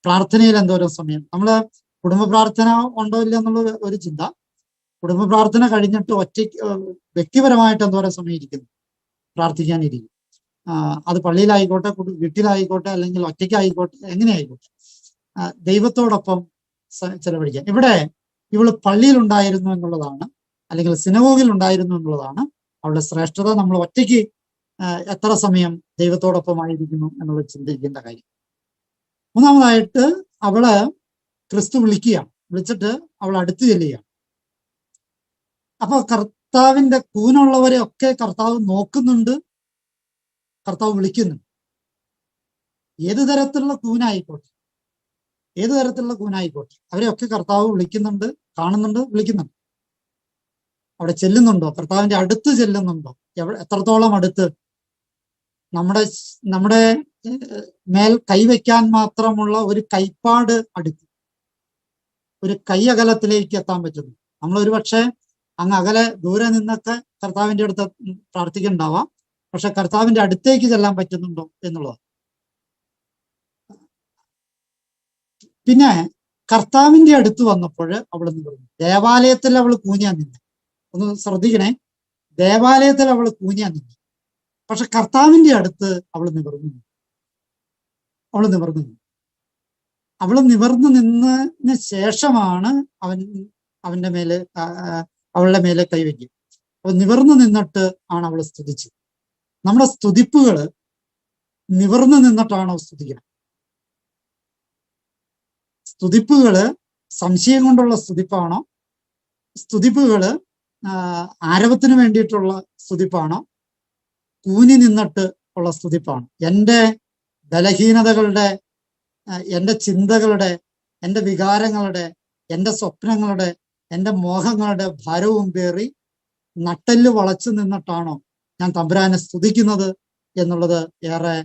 Speaker 1: പ്രാർത്ഥനയിൽ എന്തോരം സമയം. നമ്മള് കുടുംബ പ്രാർത്ഥന ഉണ്ടോ ഇല്ല എന്നുള്ള ഒരു ചിന്ത. കുടുംബ പ്രാർത്ഥന കഴിഞ്ഞിട്ട് വ്യക്തിപരമായിട്ട് എന്തോരം സമയം ഇരിക്കുന്നു, പ്രാർത്ഥിക്കാനിരിക്കും. അത് പള്ളിയിലായിക്കോട്ടെ, വീട്ടിലായിക്കോട്ടെ, അല്ലെങ്കിൽ ഒറ്റയ്ക്കായിക്കോട്ടെ, എങ്ങനെയായിക്കോട്ടെ, ദൈവത്തോടൊപ്പം ചെലവഴിക്കാൻ. ഇവിടെ ഇവള് പള്ളിയിൽ ഉണ്ടായിരുന്നു എന്നുള്ളതാണ്, അല്ലെങ്കിൽ സിനഗോഗിൽ ഉണ്ടായിരുന്നു എന്നുള്ളതാണ് അവളുടെ ശ്രേഷ്ഠത. നമ്മൾ ഒറ്റയ്ക്ക് എത്ര സമയം ദൈവത്തോടൊപ്പമായിരിക്കുന്നു എന്നുള്ളത് ചിന്തിക്കേണ്ട കാര്യം. മൂന്നാമതായിട്ട് അവള് ക്രിസ്തു വിളിക്കുകയാണ്. വിളിച്ചിട്ട് അവൾ അടുത്ത് ചെല്ലുകയാണ്. അപ്പൊ കർത്താവിന്റെ കൂനുള്ളവരെ ഒക്കെ കർത്താവ് നോക്കുന്നുണ്ട്, കർത്താവ് വിളിക്കുന്നുണ്ട്. ഏത് തരത്തിലുള്ള കൂനായിക്കോട്ടെ, ഏത് തരത്തിലുള്ള കൂനായിക്കോട്ടെ, അവരെയൊക്കെ കർത്താവ് വിളിക്കുന്നുണ്ട്, കാണുന്നുണ്ട്, വിളിക്കുന്നുണ്ട്. അവിടെ ചെല്ലുന്നുണ്ടോ? കർത്താവിന്റെ അടുത്ത് ചെല്ലുന്നുണ്ടോ? എത്രത്തോളം അടുത്ത്? നമ്മുടെ മേൽ കൈവയ്ക്കാൻ മാത്രമുള്ള ഒരു കൈപ്പാട് അടുത്ത്, ഒരു കൈ അകലത്തിലേക്ക് എത്താൻ പറ്റുന്നു. നമ്മളൊരു പക്ഷേ അങ്ങ് അകലെ ദൂരെ നിന്നൊക്കെ കർത്താവിന്റെ അടുത്ത് പ്രാർത്ഥിക്കുന്നുണ്ടാവാം, പക്ഷെ കർത്താവിന്റെ അടുത്തേക്ക് ചെല്ലാൻ പറ്റുന്നുണ്ടോ എന്നുള്ളത്. പിന്നെ കർത്താവിന്റെ അടുത്ത് വന്നപ്പോൾ അവൾ നിന്നു. ദേവാലയത്തിൽ അവൾ കൂനിയാൻ നിന്നു. ഒന്ന് ശ്രദ്ധിക്കണേ, ദേവാലയത്തിൽ അവൾ കൂനിയാൻ നിന്നു. പക്ഷെ കർത്താവിന്റെ അടുത്ത് അവൾ നിവർന്നു. അവൾ നിവർന്നു നിന്നതിന് ശേഷമാണ് അവളുടെ മേലെ കൈവയ്ക്കുക. അവൾ നിവർന്നു നിന്നിട്ട് ആണ് അവൾ സ്തുതിച്ചത്. നമ്മുടെ സ്തുതിപ്പുകള് നിവർന്നു നിന്നിട്ടാണോ സ്തുതിക്കണം? സ്തുതിപ്പുകള് സംശയം കൊണ്ടുള്ള സ്തുതിപ്പാണോ? സ്തുതിപ്പുകള് ആരവത്തിന് വേണ്ടിയിട്ടുള്ള സ്തുതിപ്പാണോ? കൂനി നിന്നിട്ട് ഉള്ള സ്തുതിപ്പാണ്? എൻ്റെ ബലഹീനതകളുടെ, എൻ്റെ ചിന്തകളുടെ, എൻ്റെ വികാരങ്ങളുടെ, എൻ്റെ സ്വപ്നങ്ങളുടെ, എൻ്റെ മോഹങ്ങളുടെ ഭാരവും പേറി നട്ടെല്ല് വളച്ചു നിന്നിട്ടാണോ ഞാൻ തമ്പുരാനെ സ്തുതിക്കുന്നത് എന്നുള്ളത് ഏറെ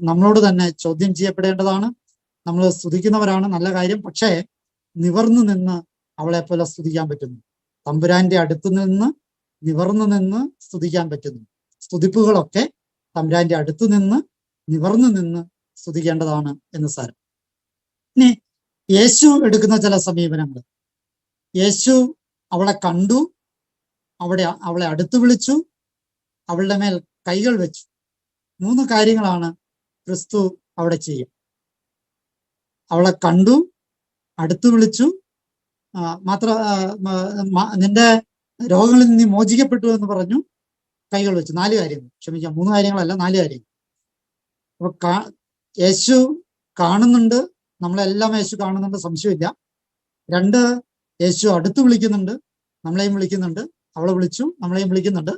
Speaker 1: നമ്മളോട് തന്നെ ചോദ്യം ചെയ്യപ്പെടേണ്ടതാണ്. നമ്മൾ സ്തുതിക്കുന്നവരാണ്, നല്ല കാര്യം. പക്ഷേ നിവർന്നു നിന്ന് അവളെ പോലെ സ്തുതിക്കാൻ പറ്റുന്നു. തമ്പുരാന്റെ അടുത്ത് നിന്ന് നിവർന്നു നിന്ന് സ്തുതിക്കാൻ പറ്റുന്നു. സ്തുതിപ്പുകളൊക്കെ തമ്പുരാന്റെ അടുത്ത് നിന്ന് നിവർന്നു നിന്ന് സ്തുതിക്കേണ്ടതാണ് എന്ന് സാരം. ഇനി യേശു എടുക്കുന്ന ചില സമീപനങ്ങൾ. യേശു അവളെ കണ്ടു, അവളെ അടുത്ത് വിളിച്ചു, അവളുടെ മേൽ കൈകൾ വെച്ചു. 3 കാര്യങ്ങളാണ് ക്രിസ്തു അവിടെ ചെയ്യുക. അവളെ കണ്ടു, അടുത്ത് വിളിച്ചു, നിന്റെ രോഗങ്ങളിൽ നിന്ന് മോചിക്കപ്പെട്ടു എന്ന് പറഞ്ഞു, കൈകൾ വെച്ചു. 4 കാര്യങ്ങൾ, ക്ഷമിക്കാം, 3 കാര്യങ്ങളല്ല, 4 കാര്യങ്ങൾ. അപ്പൊ യേശു കാണുന്നുണ്ട്, നമ്മളെല്ലാം യേശു കാണുന്നുണ്ട്, സംശയമില്ല. 2, യേശു അടുത്ത് വിളിക്കുന്നുണ്ട്, നമ്മളെയും വിളിക്കുന്നുണ്ട്. അവളെ വിളിച്ചു, നമ്മളെയും വിളിക്കുന്നുണ്ട്.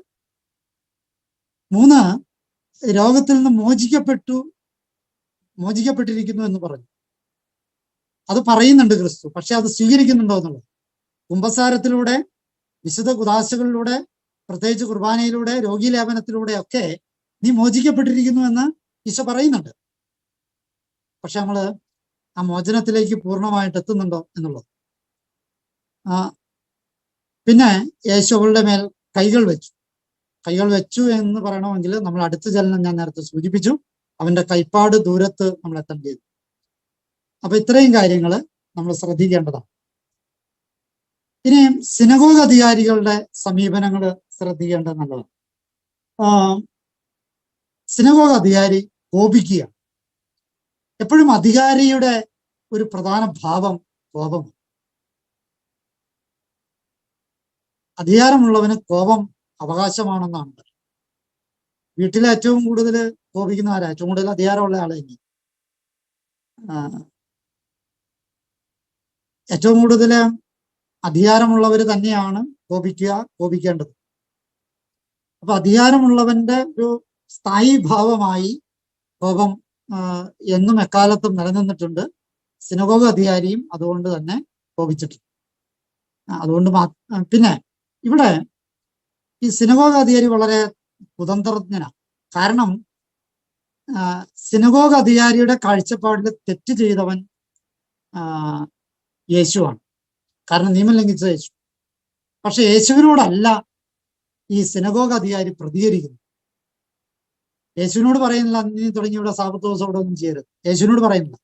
Speaker 1: 3, രോഗത്തിൽ നിന്ന് മോചിക്കപ്പെട്ടിരിക്കുന്നു എന്ന് പറഞ്ഞു. അത് പറയുന്നുണ്ട് ക്രിസ്തു, പക്ഷെ അത് സ്വീകരിക്കുന്നുണ്ടോ എന്നുള്ളത്. കുമ്പസാരത്തിലൂടെ, വിശുദ്ധ കുദാശകളിലൂടെ, പ്രത്യേകിച്ച് കുർബാനയിലൂടെ, രോഗീലേപനത്തിലൂടെ ഒക്കെ നീ മോചിക്കപ്പെട്ടിരിക്കുന്നു എന്ന് ഈശോ പറയുന്നുണ്ട്. പക്ഷെ നമ്മള് ആ മോചനത്തിലേക്ക് പൂർണ്ണമായിട്ട് എത്തുന്നുണ്ടോ എന്നുള്ളത്. പിന്നെ യേശു അവളുടെ മേൽ കൈകൾ വെച്ചു എന്ന് പറയണമെങ്കിൽ നമ്മൾ അടുത്ത ചലനം ഞാൻ നേരത്തെ സൂചിപ്പിച്ചു, അവന്റെ കൈപ്പാട് ദൂരത്ത് നമ്മൾ എത്തേണ്ടത്. അപ്പൊ ഇത്രയും കാര്യങ്ങൾ നമ്മൾ ശ്രദ്ധിക്കേണ്ടതാണ്. ഇനി സിനഗോഗ് അധികാരികളുടെ സമീപനങ്ങൾ ശ്രദ്ധിക്കേണ്ടത് നല്ലതാണ്. സിനഗോഗ് അധികാരി കോപിക്കുക. എപ്പോഴും അധികാരിയുടെ ഒരു പ്രധാന ഭാവം കോപമാണ്. അധികാരമുള്ളവന് കോപം അവകാശമാണെന്നാണ്. വീട്ടിലെ ഏറ്റവും കൂടുതൽ കോപിക്കുന്ന ആരാ? ഏറ്റവും കൂടുതൽ അധികാരമുള്ള ആളെ. ഏറ്റവും കൂടുതൽ അധികാരമുള്ളവർ തന്നെയാണ് കോപിക്കേണ്ടത്. അപ്പൊ അധികാരമുള്ളവന്റെ ഒരു സ്ഥായി ഭാവമായി കോപം എന്നും എക്കാലത്തും നിലനിന്നിട്ടുണ്ട്. സിനഗോഗ് അധികാരിയും അതുകൊണ്ട് തന്നെ കോപിച്ചിട്ടുണ്ട്. അതുകൊണ്ട് പിന്നെ ഇവിടെ ഈ സിനഗോഗ് അധികാരി വളരെ കുതന്ത്രജ്ഞനാണ്. കാരണം സിനഗോഗ് അധികാരിയുടെ കാഴ്ചപ്പാടിൽ തെറ്റ് ചെയ്തവൻ യേശുവാണ്. കാരണം നിയമം ലംഘിച്ച യേശു. പക്ഷെ യേശുവിനോടല്ല ഈ സിനഗോഗ് അധികാരി പ്രതികരിക്കുന്നു. യേശുവിനോട് പറയുന്നില്ല നീ തുടങ്ങി ഇവിടെ സാബത്ത് ദിവസം ഇവിടെ ഒന്നും ചെയ്യരുത്, യേശുവിനോട് പറയുന്നില്ല.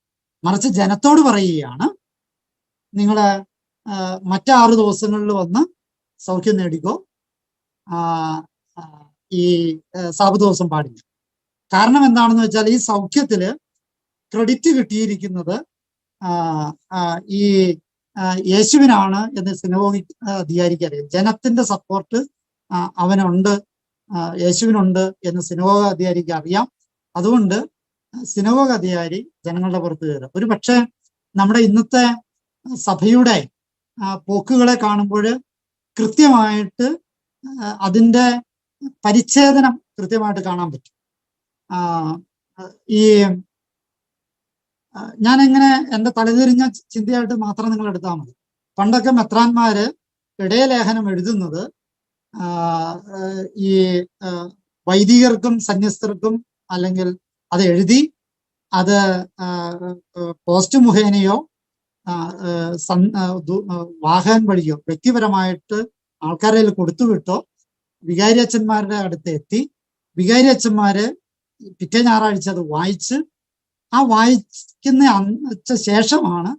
Speaker 1: മറിച്ച് ജനത്തോട് പറയുകയാണ്, നിങ്ങള് മറ്റ് 6 ദിവസങ്ങളിൽ വന്ന് സൗഖ്യം നേടിക്കോ, ഈ സാബത്ത് ദിവസം പാടില്ല. കാരണം എന്താണെന്ന് വെച്ചാൽ ഈ സൗഖ്യത്തില് ക്രെഡിറ്റ് കിട്ടിയിരിക്കുന്നത് ഈ യേശുവിനാണ് എന്ന് സിനഗോഗി അധികാരിക്ക് അറിയാം. ജനത്തിന്റെ സപ്പോർട്ട് അവനുണ്ട്, യേശുവിനുണ്ട് എന്ന് സിനഗോഗ് അധികാരിക്ക് അറിയാം. അതുകൊണ്ട് സിനഗോഗ് അധികാരി ജനങ്ങളുടെ പുറത്ത് കയറുക. ഒരു പക്ഷേ നമ്മുടെ ഇന്നത്തെ സഭയുടെ പോക്കുകളെ കാണുമ്പോൾ കൃത്യമായിട്ട് അതിൻ്റെ പരിച്ഛേദനം കൃത്യമായിട്ട് കാണാൻ പറ്റും. ഈ ഞാനെങ്ങനെ എൻ്റെ തലതിരിഞ്ഞ ചിന്തയായിട്ട് മാത്രം നിങ്ങൾ എടുത്താൽ മതി. പണ്ടൊക്കെ മെത്രാന്മാര് ഇടയലേഖനം എഴുതുന്നത് ഈ വൈദികർക്കും സന്യസ്തർക്കും, അല്ലെങ്കിൽ അത് എഴുതി അത് പോസ്റ്റ് മുഖേനയോ വാഹൻ വഴിയോ വ്യക്തിപരമായിട്ട് ആൾക്കാരെ കൊടുത്തുവിട്ടോ വികാരിയച്ഛന്മാരുടെ അടുത്ത് എത്തി, വികാരിയച്ഛന്മാര് പിറ്റേ ഞായറാഴ്ച അത് വായിച്ച് ആ വായിക്കുന്ന ശേഷമാണ്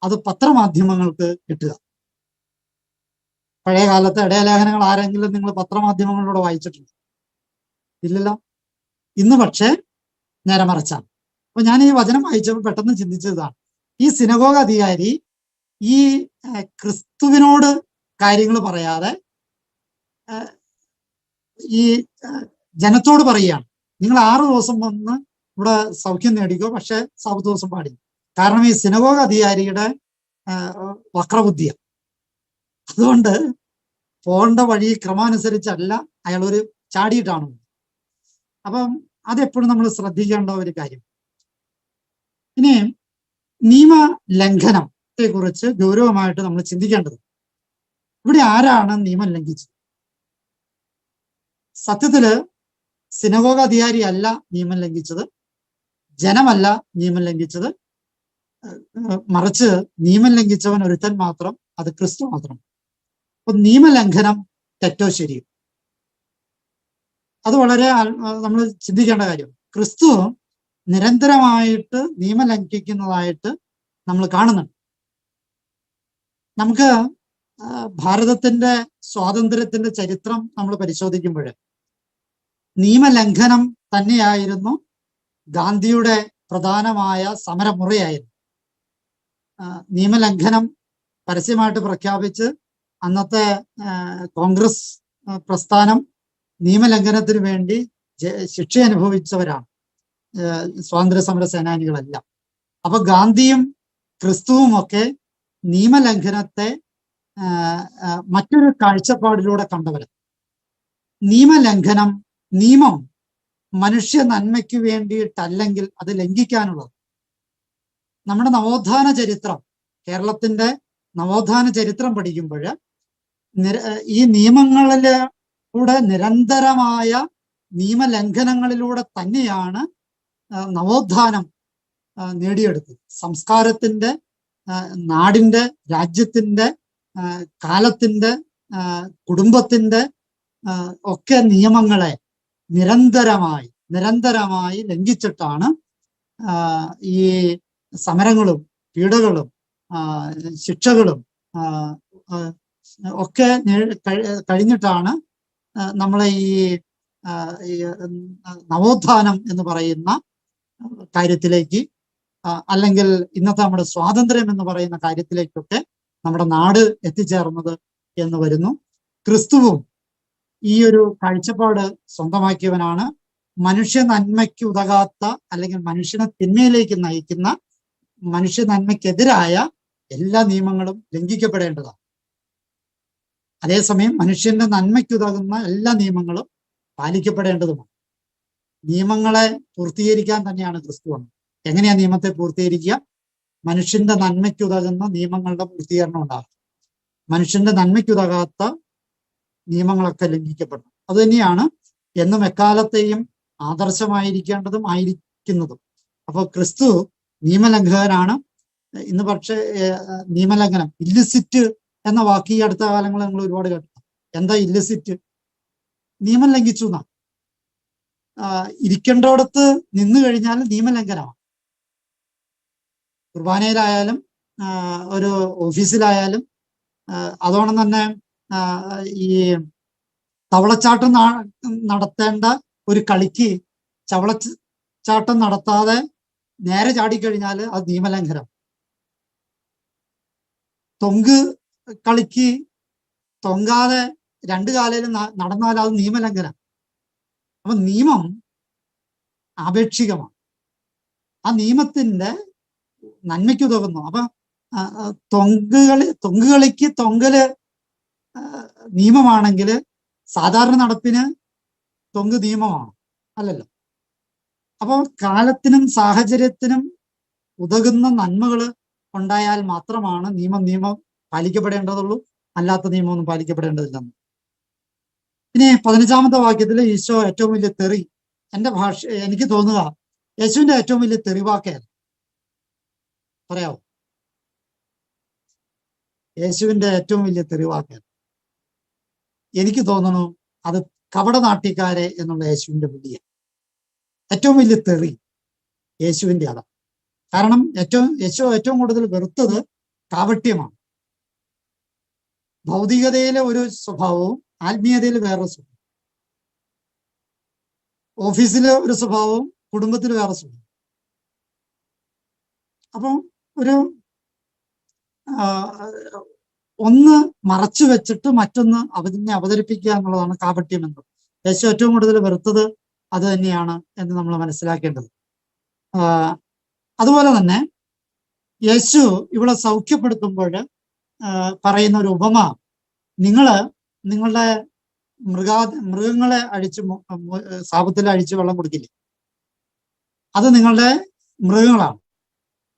Speaker 1: അത് പത്രമാധ്യമങ്ങൾക്ക് കിട്ടുക. പഴയ കാലത്തെ ഇടയലേഖനങ്ങൾ ആരെങ്കിലും നിങ്ങൾ പത്രമാധ്യമങ്ങളിലൂടെ വായിച്ചിട്ടുണ്ടോ? ഇല്ലല്ലോ. ഇന്ന് പക്ഷേ നേരെ മറിച്ചാണ്. അപ്പൊ ഞാൻ ഈ വചനം വായിച്ചപ്പോൾ പെട്ടെന്ന് ചിന്തിച്ചതാണ്, ഈ സിനഗോഗ് അധികാരി ഈ ക്രിസ്തുവിനോട് കാര്യങ്ങൾ പറയാതെ ഈ ജനത്തോട് പറയുകയാണ്, നിങ്ങൾ 6 ദിവസം വന്ന് ഇവിടെ സൗഖ്യം നേടിക്കോ, പക്ഷെ സാബത്ത് ദിവസം പാടില്ല. കാരണം ഈ സിനഗോഗ് അധികാരിയുടെ വക്രബുദ്ധിയാണ്. അതുകൊണ്ട് പോകേണ്ട വഴി ക്രമാനുസരിച്ചല്ല, അയാളൊരു ചാടിയിട്ടാണ്. അപ്പം അതെപ്പോഴും നമ്മൾ ശ്രദ്ധിക്കേണ്ട ഒരു കാര്യം. ഇനി നിയമ ലംഘനത്തെ കുറിച്ച് ഗൗരവമായിട്ട് നമ്മൾ ചിന്തിക്കേണ്ടത്, ഇവിടെ ആരാണ് നിയമം ലംഘിച്ചത്? സത്യത്തില് സിനഗോഗ് അധികാരി അല്ല നിയമം ലംഘിച്ചത്, ജനമല്ല നിയമം ലംഘിച്ചത്, മറിച്ച് നിയമം ലംഘിച്ചവൻ ഒരുത്തൻ മാത്രം, അത് ക്രിസ്തു മാത്രം. അപ്പൊ നിയമലംഘനം തെറ്റോ ശരിയോ? അത് വളരെ നമ്മൾ ചിന്തിക്കേണ്ട കാര്യം. ക്രിസ്തു നിരന്തരമായിട്ട് നിയമം ലംഘിക്കുന്നതായിട്ട് നമ്മൾ കാണുന്നുണ്ട്. നമുക്ക് ഭാരതത്തിന്റെ സ്വാതന്ത്ര്യത്തിന്റെ ചരിത്രം നമ്മൾ പരിശോധിക്കുമ്പോൾ നിയമലംഘനം തന്നെയായിരുന്നു ഗാന്ധിയുടെ പ്രധാനമായ സമരമുറയായിരുന്നു. നിയമലംഘനം പരസ്യമായിട്ട് പ്രഖ്യാപിച്ച് അന്നത്തെ കോൺഗ്രസ് പ്രസ്ഥാനം നിയമലംഘനത്തിന് വേണ്ടി ശിക്ഷ അനുഭവിച്ചവരാണ് സ്വാതന്ത്ര്യ സമര സേനാനികളെല്ലാം. അപ്പൊ ഗാന്ധിയും ക്രിസ്തുവും ഒക്കെ നിയമലംഘനത്തെ മറ്റൊരു കാഴ്ചപ്പാടിലൂടെ കണ്ടവരാണ്. നിയമലംഘനം, നിയമം മനുഷ്യ നന്മയ്ക്ക് വേണ്ടിയിട്ടല്ലെങ്കിൽ അത് ലംഘിക്കാനുള്ളത്. നമ്മുടെ നവോത്ഥാന ചരിത്രം, കേരളത്തിന്റെ നവോത്ഥാന ചരിത്രം പഠിക്കുമ്പോൾ ഈ നിയമങ്ങളിലൂടെ നിരന്തരമായ നിയമലംഘനങ്ങളിലൂടെ തന്നെയാണ് നവോത്ഥാനം നേടിയെടുത്തത്. സംസ്കാരത്തിന്റെ, നാടിന്റെ, രാജ്യത്തിന്റെ, കാലത്തിന്റെ, കുടുംബത്തിന്റെ ഒക്കെ നിയമങ്ങളെ നിരന്തരമായി ലംഘിച്ചിട്ടാണ് ഈ സമരങ്ങളും പീഡകളും ശിക്ഷകളും ഒക്കെ കഴിഞ്ഞിട്ടാണ് നമ്മളെ ഈ നവോത്ഥാനം എന്ന് പറയുന്ന കാര്യത്തിലേക്ക്, അല്ലെങ്കിൽ ഇന്നത്തെ നമ്മുടെ സ്വാതന്ത്ര്യം എന്ന് പറയുന്ന കാര്യത്തിലേക്കൊക്കെ നമ്മുടെ നാട് എത്തിച്ചേർന്നത് എന്ന് വരുന്നു. ക്രിസ്തുവും ഈ ഒരു കാഴ്ചപ്പാട് സ്വന്തമാക്കിയവനാണ്. മനുഷ്യ നന്മയ്ക്ക് ഉതകാത്ത, അല്ലെങ്കിൽ മനുഷ്യനെ തിന്മയിലേക്ക് നയിക്കുന്ന, മനുഷ്യ നന്മയ്ക്കെതിരായ എല്ലാ നിയമങ്ങളും ലംഘിക്കപ്പെടേണ്ടതാണ്. അതേസമയം മനുഷ്യന്റെ നന്മയ്ക്കുതകുന്ന എല്ലാ നിയമങ്ങളും പാലിക്കപ്പെടേണ്ടതുമാണ്. നിയമങ്ങളെ പൂർത്തീകരിക്കാൻ തന്നെയാണ് ക്രിസ്തു വന്നത്. എങ്ങനെയാ നിയമത്തെ പൂർത്തീകരിക്കുക? മനുഷ്യന്റെ നന്മയ്ക്കുതകുന്ന നിയമങ്ങളുടെ പൂർത്തീകരണം ഉണ്ടാകും. മനുഷ്യന്റെ നന്മയ്ക്കുതകാത്ത നിയമങ്ങളൊക്കെ ലംഘിക്കപ്പെടണം. അതുതന്നെയാണ് എന്നും എക്കാലത്തെയും ആദർശമായിരിക്കേണ്ടതും ആയിരിക്കുന്നതും. അപ്പോൾ ക്രിസ്തു നിയമലംഘകനാണ്. ഇന്ന് പക്ഷേ നിയമലംഘനം, ഇല്ലിസിറ്റ് എന്ന വാക്ക് ഈ അടുത്ത കാലങ്ങളിൽ നമ്മൾ ഒരുപാട് കേട്ടു. എന്താ ഇല്ലിസിറ്റ്? നിയമം ലംഘിച്ചു എന്നാ. ഇരിക്കേണ്ടോടത്ത് നിന്ന് കഴിഞ്ഞാൽ നിയമലംഘനമാണ്. കുർബാനയിലായാലും ഒരു ഓഫീസിലായാലും അതോടൊപ്പം തന്നെ ഈ തവളച്ചാട്ടം നടത്തേണ്ട ഒരു കളിക്ക് ചവളച്ചാട്ടം നടത്താതെ നേരെ ചാടിക്കഴിഞ്ഞാൽ അത് നിയമലംഘനം. തൊങ്ക് കളിക്ക് തൊങ്കാതെ രണ്ടു കാലയിലും നടന്നാൽ അത് നിയമലംഘനം. അപ്പൊ നിയമം ആപേക്ഷികമാണ്, ആ നിയമത്തിന്റെ നന്മയ്ക്ക് ഉതകുന്നു. അപ്പൊ തൊങ്ക് കളിക്ക് തൊങ്കല് നിയമമാണെങ്കിൽ സാധാരണ നടപ്പിന് തൊങ്ക് നിയമമാണ് അല്ലല്ലോ. അപ്പോൾ കാലത്തിനും സാഹചര്യത്തിനും ഉതകുന്ന നന്മകൾ ഉണ്ടായാൽ മാത്രമാണ് നിയമം പാലിക്കപ്പെടേണ്ടതുള്ളൂ, അല്ലാത്ത നിയമമൊന്നും പാലിക്കപ്പെടേണ്ടതില്ലെന്ന്. ഇനി 15-ാമത്തെ വാക്യത്തിൽ ഈശോ ഏറ്റവും വലിയ തെറി, എൻ്റെ ഭാഷ എനിക്ക് തോന്നുക യേശുവിന്റെ ഏറ്റവും വലിയ തെറിവാക്കയാണ്. പറയാവോ? യേശുവിന്റെ ഏറ്റവും വലിയ തെറിവാക്കയാണ് എനിക്ക് തോന്നുന്നു അത് കപടനാട്യക്കാരെ എന്നുള്ള യേശുവിന്റെ വിളിയ ഏറ്റവും വലിയ തെറി യേശുവിന്റെ അതാണ്. കാരണം യേശു ഏറ്റവും കൂടുതൽ വെറുത്തത് കാപട്യമാണ്. ഭൗതികതയിലെ ഒരു സ്വഭാവവും ആത്മീയതയിൽ വേറൊരു സ്വഭാവം, ഓഫീസിലെ ഒരു സ്വഭാവവും കുടുംബത്തിൽ വേറെ സ്വഭാവം. അപ്പം ഒന്ന് മറച്ചു വെച്ചിട്ട് മറ്റൊന്ന് അതിനെ അവതരിപ്പിക്കുക എന്നുള്ളതാണ് കാപട്യം എന്നത്. യേശു ഏറ്റവും കൂടുതൽ വെറുത്തത് അത് തന്നെയാണ് എന്ന് നമ്മൾ മനസ്സിലാക്കേണ്ടത്. അതുപോലെ തന്നെ യേശു ഇവിടെ സൗഖ്യപ്പെടുത്തുമ്പോൾ പറയുന്ന ഒരു ഉപമ, നിങ്ങളുടെ മൃഗങ്ങളെ അഴിച്ച് സാപത്തിൽ അഴിച്ച് വെള്ളം കുടിക്കില്ലേ, അത് നിങ്ങളുടെ മൃഗങ്ങളാണ്.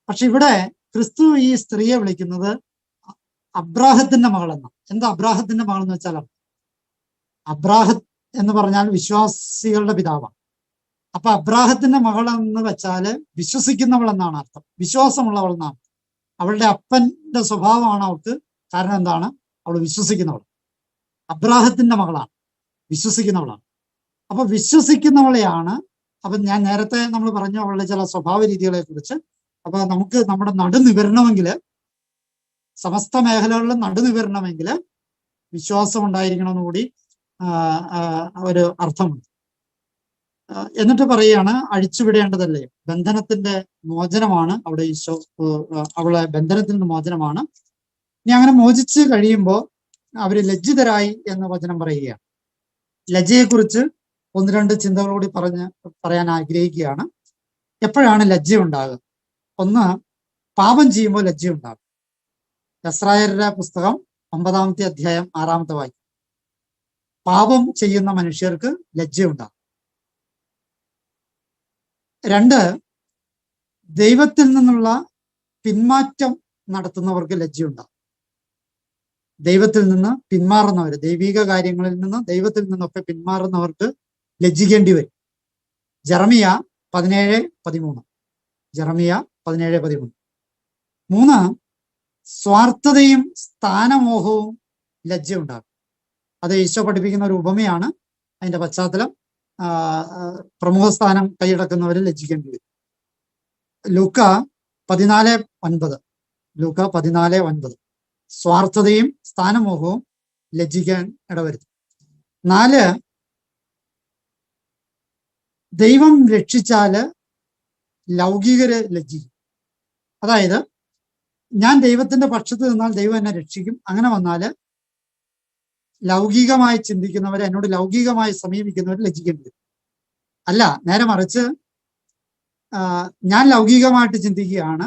Speaker 1: പക്ഷെ ഇവിടെ ക്രിസ്തു ഈ സ്ത്രീയെ വിളിക്കുന്നത് അബ്രാഹത്തിന്റെ മകളെന്ന. എന്താ അബ്രാഹത്തിന്റെ മകൾ എന്ന് വെച്ചാൽ, അബ്രാഹം എന്ന് പറഞ്ഞാൽ വിശ്വാസികളുടെ പിതാവാണ്. അപ്പൊ അബ്രാഹത്തിന്റെ മകൾ എന്ന് വെച്ചാല് വിശ്വസിക്കുന്നവൾ എന്നാണ് അർത്ഥം, വിശ്വാസമുള്ളവൾ എന്നാണ്. അവളുടെ അപ്പന്റെ സ്വഭാവമാണ് അവൾക്ക്. കാരണം എന്താണ്? അവൾ വിശ്വസിക്കുന്നവൾ, അബ്രാഹത്തിന്റെ മകളാണ്, വിശ്വസിക്കുന്നവളാണ്. അപ്പൊ വിശ്വസിക്കുന്നവളെയാണ്. അപ്പൊ ഞാൻ നേരത്തെ നമ്മൾ പറഞ്ഞു അവളുടെ ചില സ്വഭാവ രീതികളെ കുറിച്ച്. അപ്പൊ നമുക്ക് നമ്മുടെ നടുനിവരണമെങ്കിൽ, സമസ്ത മേഖലകളിലും നടുനിവരണമെങ്കിൽ വിശ്വാസം ഉണ്ടായിരിക്കണമെന്ന് കൂടി ഒരു അർത്ഥമുണ്ട്. എന്നിട്ട് പറയുകയാണ്, അഴിച്ചുവിടേണ്ടതല്ലേ, ബന്ധനത്തിന്റെ മോചനമാണ് അവിടെ ഈശോ, അവളെ ബന്ധനത്തിന്റെ മോചനമാണ്. ഇനി അങ്ങനെ മോചിച്ച് കഴിയുമ്പോൾ അവര് ലജ്ജിതരായി എന്ന് വചനം പറയുകയാണ്. ലജ്ജയെക്കുറിച്ച് 1-2 ചിന്തകളോടി പറയാൻ ആഗ്രഹിക്കുകയാണ്. എപ്പോഴാണ് ലജ്ജ ഉണ്ടാകുക? ഒന്ന്, പാപം ചെയ്യുമ്പോൾ ലജ്ജ ഉണ്ടാകും. എസ്രായരുടെ പുസ്തകം 9-ാമത്തെ അധ്യായം 6-ാമത്തെ വാക്യം. പാപം ചെയ്യുന്ന മനുഷ്യർക്ക് ലജ്ജയുണ്ടാകും. 2, ദൈവത്തിൽ നിന്നുള്ള പിന്മാറ്റം നടത്തുന്നവർക്ക് ലജ്ജയുണ്ടാകും. ദൈവത്തിൽ നിന്ന് പിന്മാറുന്നവർ, ദൈവിക കാര്യങ്ങളിൽ നിന്ന് ദൈവത്തിൽ നിന്നൊക്കെ പിന്മാറുന്നവർക്ക് ലജ്ജിക്കേണ്ടി വരും. ജെറമിയ 17:13. ജെറമിയ 17:13. 3, സ്വാർത്ഥതയും സ്ഥാനമോഹവും ലജ്ജ ഉണ്ടാകും. അത് ഈശോ പഠിപ്പിക്കുന്ന ഒരു ഉപമയാണ്. അതിന്റെ പശ്ചാത്തലം പ്രമുഖ സ്ഥാനം കൈയടക്കുന്നവർ ലജ്ജിക്കേണ്ടി വരും. ലൂക്ക 14:9. ലൂക്ക 14:9. സ്വാർത്ഥതയും സ്ഥാനമോഹവും ലജ്ജിക്കാൻ ഇടവരുത്തും. 4, ദൈവം രക്ഷിച്ചാല് ലൗകികര് ലജ്ജിക്കും. അതായത് ഞാൻ ദൈവത്തിന്റെ പക്ഷത്ത് നിന്നാൽ ദൈവം എന്നെ രക്ഷിക്കും. അങ്ങനെ വന്നാല് ലൗകികമായി ചിന്തിക്കുന്നവരെ, എന്നോട് ലൗകികമായി സമീപിക്കുന്നവർ ലജ്ജിക്കേണ്ടി വരും. അല്ല, നേരെ മറിച്ച് ഞാൻ ലൗകികമായിട്ട് ചിന്തിക്കുകയാണ്,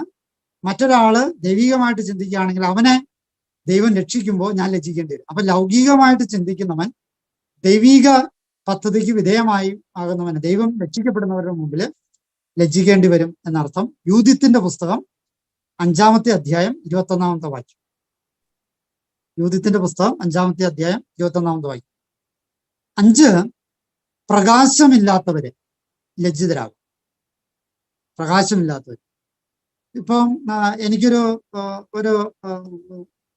Speaker 1: മറ്റൊരാള് ദൈവികമായിട്ട് ചിന്തിക്കുകയാണെങ്കിൽ അവനെ ദൈവം രക്ഷിക്കുമ്പോൾ ഞാൻ ലജ്ജിക്കേണ്ടി വരും. അപ്പൊ ലൗകികമായിട്ട് ചിന്തിക്കുന്നവൻ ദൈവിക പദ്ധതിക്ക് വിധേയമായി ആകുന്നവന്, ദൈവം രക്ഷിക്കപ്പെടുന്നവരുടെ മുമ്പിൽ ലജ്ജിക്കേണ്ടി വരും എന്നർത്ഥം. യൂതിത്തിന്റെ പുസ്തകം 5-ാമത്തെ അധ്യായം 21-ാമത്തെ വാക്യം. യൂതിത്തിന്റെ പുസ്തകം 5-ാമത്തെ അധ്യായം 21-ാമത്തെ വാക്യം. 5, പ്രകാശമില്ലാത്തവര് ലജ്ജിതരാകും. പ്രകാശമില്ലാത്തവർ. ഇപ്പം എനിക്കൊരു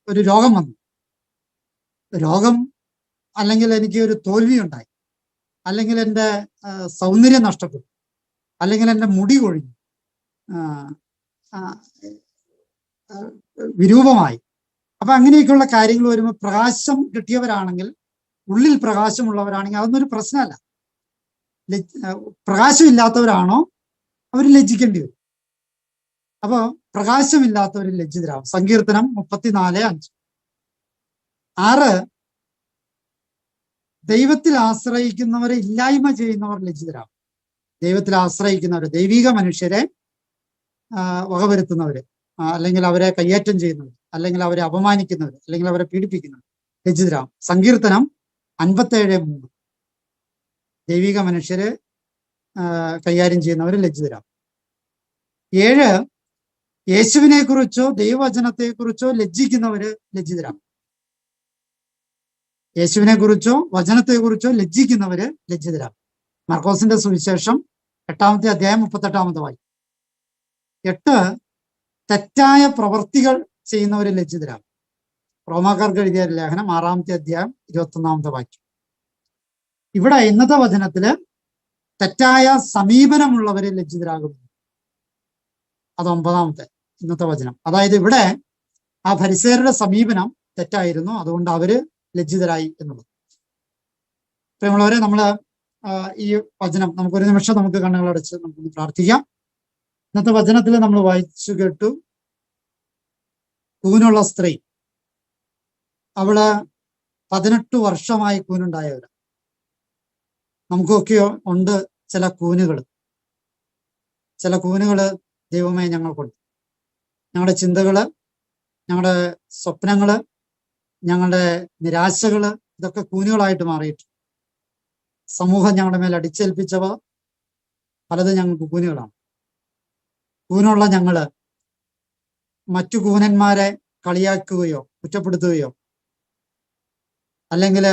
Speaker 1: ഒരു രോഗം വന്നു, അല്ലെങ്കിൽ എനിക്ക് ഒരു തോൽവി ഉണ്ടായി, അല്ലെങ്കിൽ എൻ്റെ സൗന്ദര്യം നഷ്ടപ്പെട്ടു, അല്ലെങ്കിൽ എൻ്റെ മുടി കൊഴിഞ്ഞു, വിരൂപമായി. അപ്പൊ അങ്ങനെയൊക്കെയുള്ള കാര്യങ്ങൾ വരുമ്പോൾ പ്രകാശം കിട്ടിയവരാണെങ്കിൽ, ഉള്ളിൽ പ്രകാശമുള്ളവരാണെങ്കിൽ അതൊന്നും ഒരു പ്രശ്നമല്ല. പ്രകാശം ഇല്ലാത്തവരാണോ അവർ ലജ്ജിക്കേണ്ടി വരും. അപ്പോൾ പ്രകാശമില്ലാത്തവർ ലജ്ജിതരാകും. സങ്കീർത്തനം 34:5. 6, ദൈവത്തിൽ ആശ്രയിക്കുന്നവരെ ഇല്ലായ്മ ചെയ്യുന്നവർ ലജ്ജിതരാകും. ദൈവത്തിൽ ആശ്രയിക്കുന്നവര്, ദൈവിക മനുഷ്യരെ വകവരുത്തുന്നവര്, അല്ലെങ്കിൽ അവരെ കയ്യേറ്റം ചെയ്യുന്നവർ, അല്ലെങ്കിൽ അവരെ അപമാനിക്കുന്നവർ, അല്ലെങ്കിൽ അവരെ പീഡിപ്പിക്കുന്നവർ ലജ്ജിതരാകും. സങ്കീർത്തനം 57:3. ദൈവിക മനുഷ്യരെ കൈകാര്യം ചെയ്യുന്നവർ ലജ്ജിതരാകും. 7, യേശുവിനെ കുറിച്ചോ ദൈവവചനത്തെ കുറിച്ചോ ലജ്ജിക്കുന്നവര് ലജ്ജിതരാകും. യേശുവിനെ കുറിച്ചോ വചനത്തെ കുറിച്ചോ ലജ്ജിക്കുന്നവര് ലജ്ജിതരാകും. മർക്കോസിന്റെ സുവിശേഷം 8-ാമത്തെ അധ്യായം 38-ാമത്തെ വാക്യം. 8, തെറ്റായ പ്രവർത്തികൾ ചെയ്യുന്നവര് ലജ്ജിതരാകും. റോമാക്കാർക്ക് എഴുതിയ ലേഖനം 6-ാമത്തെ അധ്യായം 21-ാമത്തെ വാക്യം. ഇവിടെ ഇന്നത്തെ വചനത്തില് തെറ്റായ സമീപനമുള്ളവരെ ലജ്ജിതരാകുന്നു. അത് 9-ാമത്തെ ഇന്നത്തെ വചനം. അതായത് ഇവിടെ ആ ഫരിസേയരുടെ സമീപനം തെറ്റായിരുന്നു, അതുകൊണ്ട് അവര് ലജ്ജിതരായി എന്നുള്ളത്. പ്രിയമുള്ളവരെ, നമ്മള് ഈ വചനം നമുക്കൊരു നിമിഷം നമുക്ക് കണ്ണുകളടച്ച് നമുക്കൊന്ന് പ്രാർത്ഥിക്കാം. ഇന്നത്തെ വചനത്തിൽ നമ്മൾ വായിച്ചു കേട്ടു, കൂനുള്ള സ്ത്രീ, അവള് 18 വർഷമായി കൂനുണ്ടായവര്. നമുക്കൊക്കെ ഉണ്ട് ചില കൂനുകള് ദൈവമേ ഞങ്ങൾക്കുണ്ട്. ഞങ്ങളുടെ ചിന്തകള്, ഞങ്ങളുടെ സ്വപ്നങ്ങള്, ഞങ്ങളുടെ നിരാശകള്, ഇതൊക്കെ കൂനുകളായിട്ട് മാറിയിട്ട് സമൂഹം ഞങ്ങളുടെ മേൽ അടിച്ചേൽപ്പിച്ചവ പലതും ഞങ്ങൾക്ക് കൂനുകളാണ്. കൂനുള്ള ഞങ്ങള് മറ്റു കൂനന്മാരെ കളിയാക്കുകയോ കുറ്റപ്പെടുത്തുകയോ അല്ലെങ്കിൽ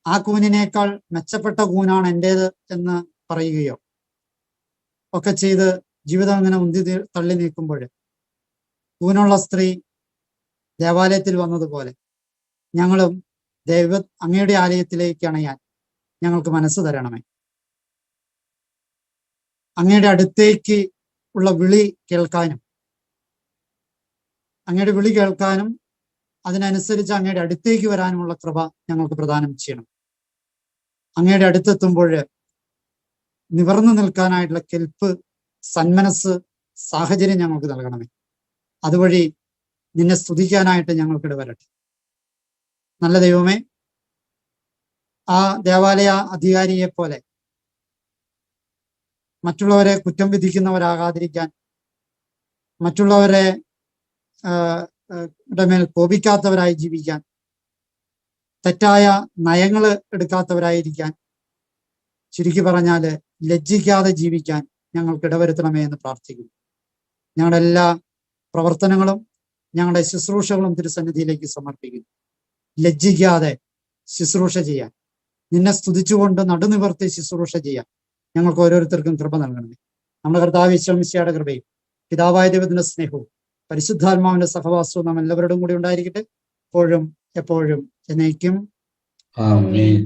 Speaker 1: ആ കൂനിനേക്കാൾ മെച്ചപ്പെട്ട കൂനാണ് എൻ്റേത് എന്ന് പറയുകയോ ഒക്കെ ചെയ്ത് ജീവിതം അങ്ങനെ ഉന്തി തള്ളി നീക്കുമ്പോൾ കൂനുള്ള സ്ത്രീ ദേവാലയത്തിൽ വന്നതുപോലെ ഞങ്ങളും അങ്ങയുടെ ആലയത്തിലേക്ക് അണയാൻ ഞങ്ങൾക്ക് മനസ്സ് തരണമേ. അങ്ങയുടെ അടുത്തേക്ക് ഉള്ള വിളി കേൾക്കാനും, അങ്ങയുടെ വിളി കേൾക്കാനും അതിനനുസരിച്ച് അങ്ങയുടെ അടുത്തേക്ക് വരാനുമുള്ള കൃപ ഞങ്ങൾക്ക് പ്രദാനം ചെയ്യണം. അങ്ങയുടെ അടുത്തെത്തുമ്പോൾ നിവർന്നു നിൽക്കാനായിട്ടുള്ള കെൽപ്പ്, സന്മനസ്, സാഹചര്യം ഞങ്ങൾക്ക് നൽകണമേ. അതുവഴി നിന്നെ സ്തുതിക്കാനായിട്ട് ഞങ്ങൾക്കിട വരട്ടെ. നല്ല ദൈവമേ, ആ ദേവാലയ അധികാരിയെ പോലെ മറ്റുള്ളവരെ കുറ്റം വിധിക്കുന്നവരാകാതിരിക്കാൻ, മറ്റുള്ളവരെ മേൽ കോപിക്കാത്തവരായി ജീവിക്കാൻ, തെറ്റായ നയങ്ങൾ എടുക്കാത്തവരായിരിക്കാൻ, ചുരുക്കി പറഞ്ഞാൽ ലജ്ജിക്കാതെ ജീവിക്കാൻ ഞങ്ങൾക്ക് ഇടവരുത്തണമേ എന്ന് പ്രാർത്ഥിക്കുന്നു. ഞങ്ങളുടെ എല്ലാ പ്രവർത്തനങ്ങളും ഞങ്ങളുടെ ശുശ്രൂഷകളും തിരുസന്നിധിയിലേക്ക് സമർപ്പിക്കുന്നു. ലജ്ജിക്കാതെ ശുശ്രൂഷ ചെയ്യാൻ, നിന്നെ സ്തുതിച്ചുകൊണ്ട് നടുനിവർത്തി ശുശ്രൂഷ ചെയ്യാൻ ഞങ്ങൾക്ക് ഓരോരുത്തർക്കും കൃപ നൽകണമേ. നമ്മുടെ കർത്താവ് യേശു മിശിഹായുടെ കൃപയും പിതാവായ ദൈവത്തിന്റെ സ്നേഹവും പരിശുദ്ധാത്മാവിന്റെ സഹവാസവും നാം എല്ലാവരോടും കൂടി ഉണ്ടായിരിക്കട്ടെ, എപ്പോഴും എപ്പോഴും എന്നേക്കും.
Speaker 2: ആമേൻ.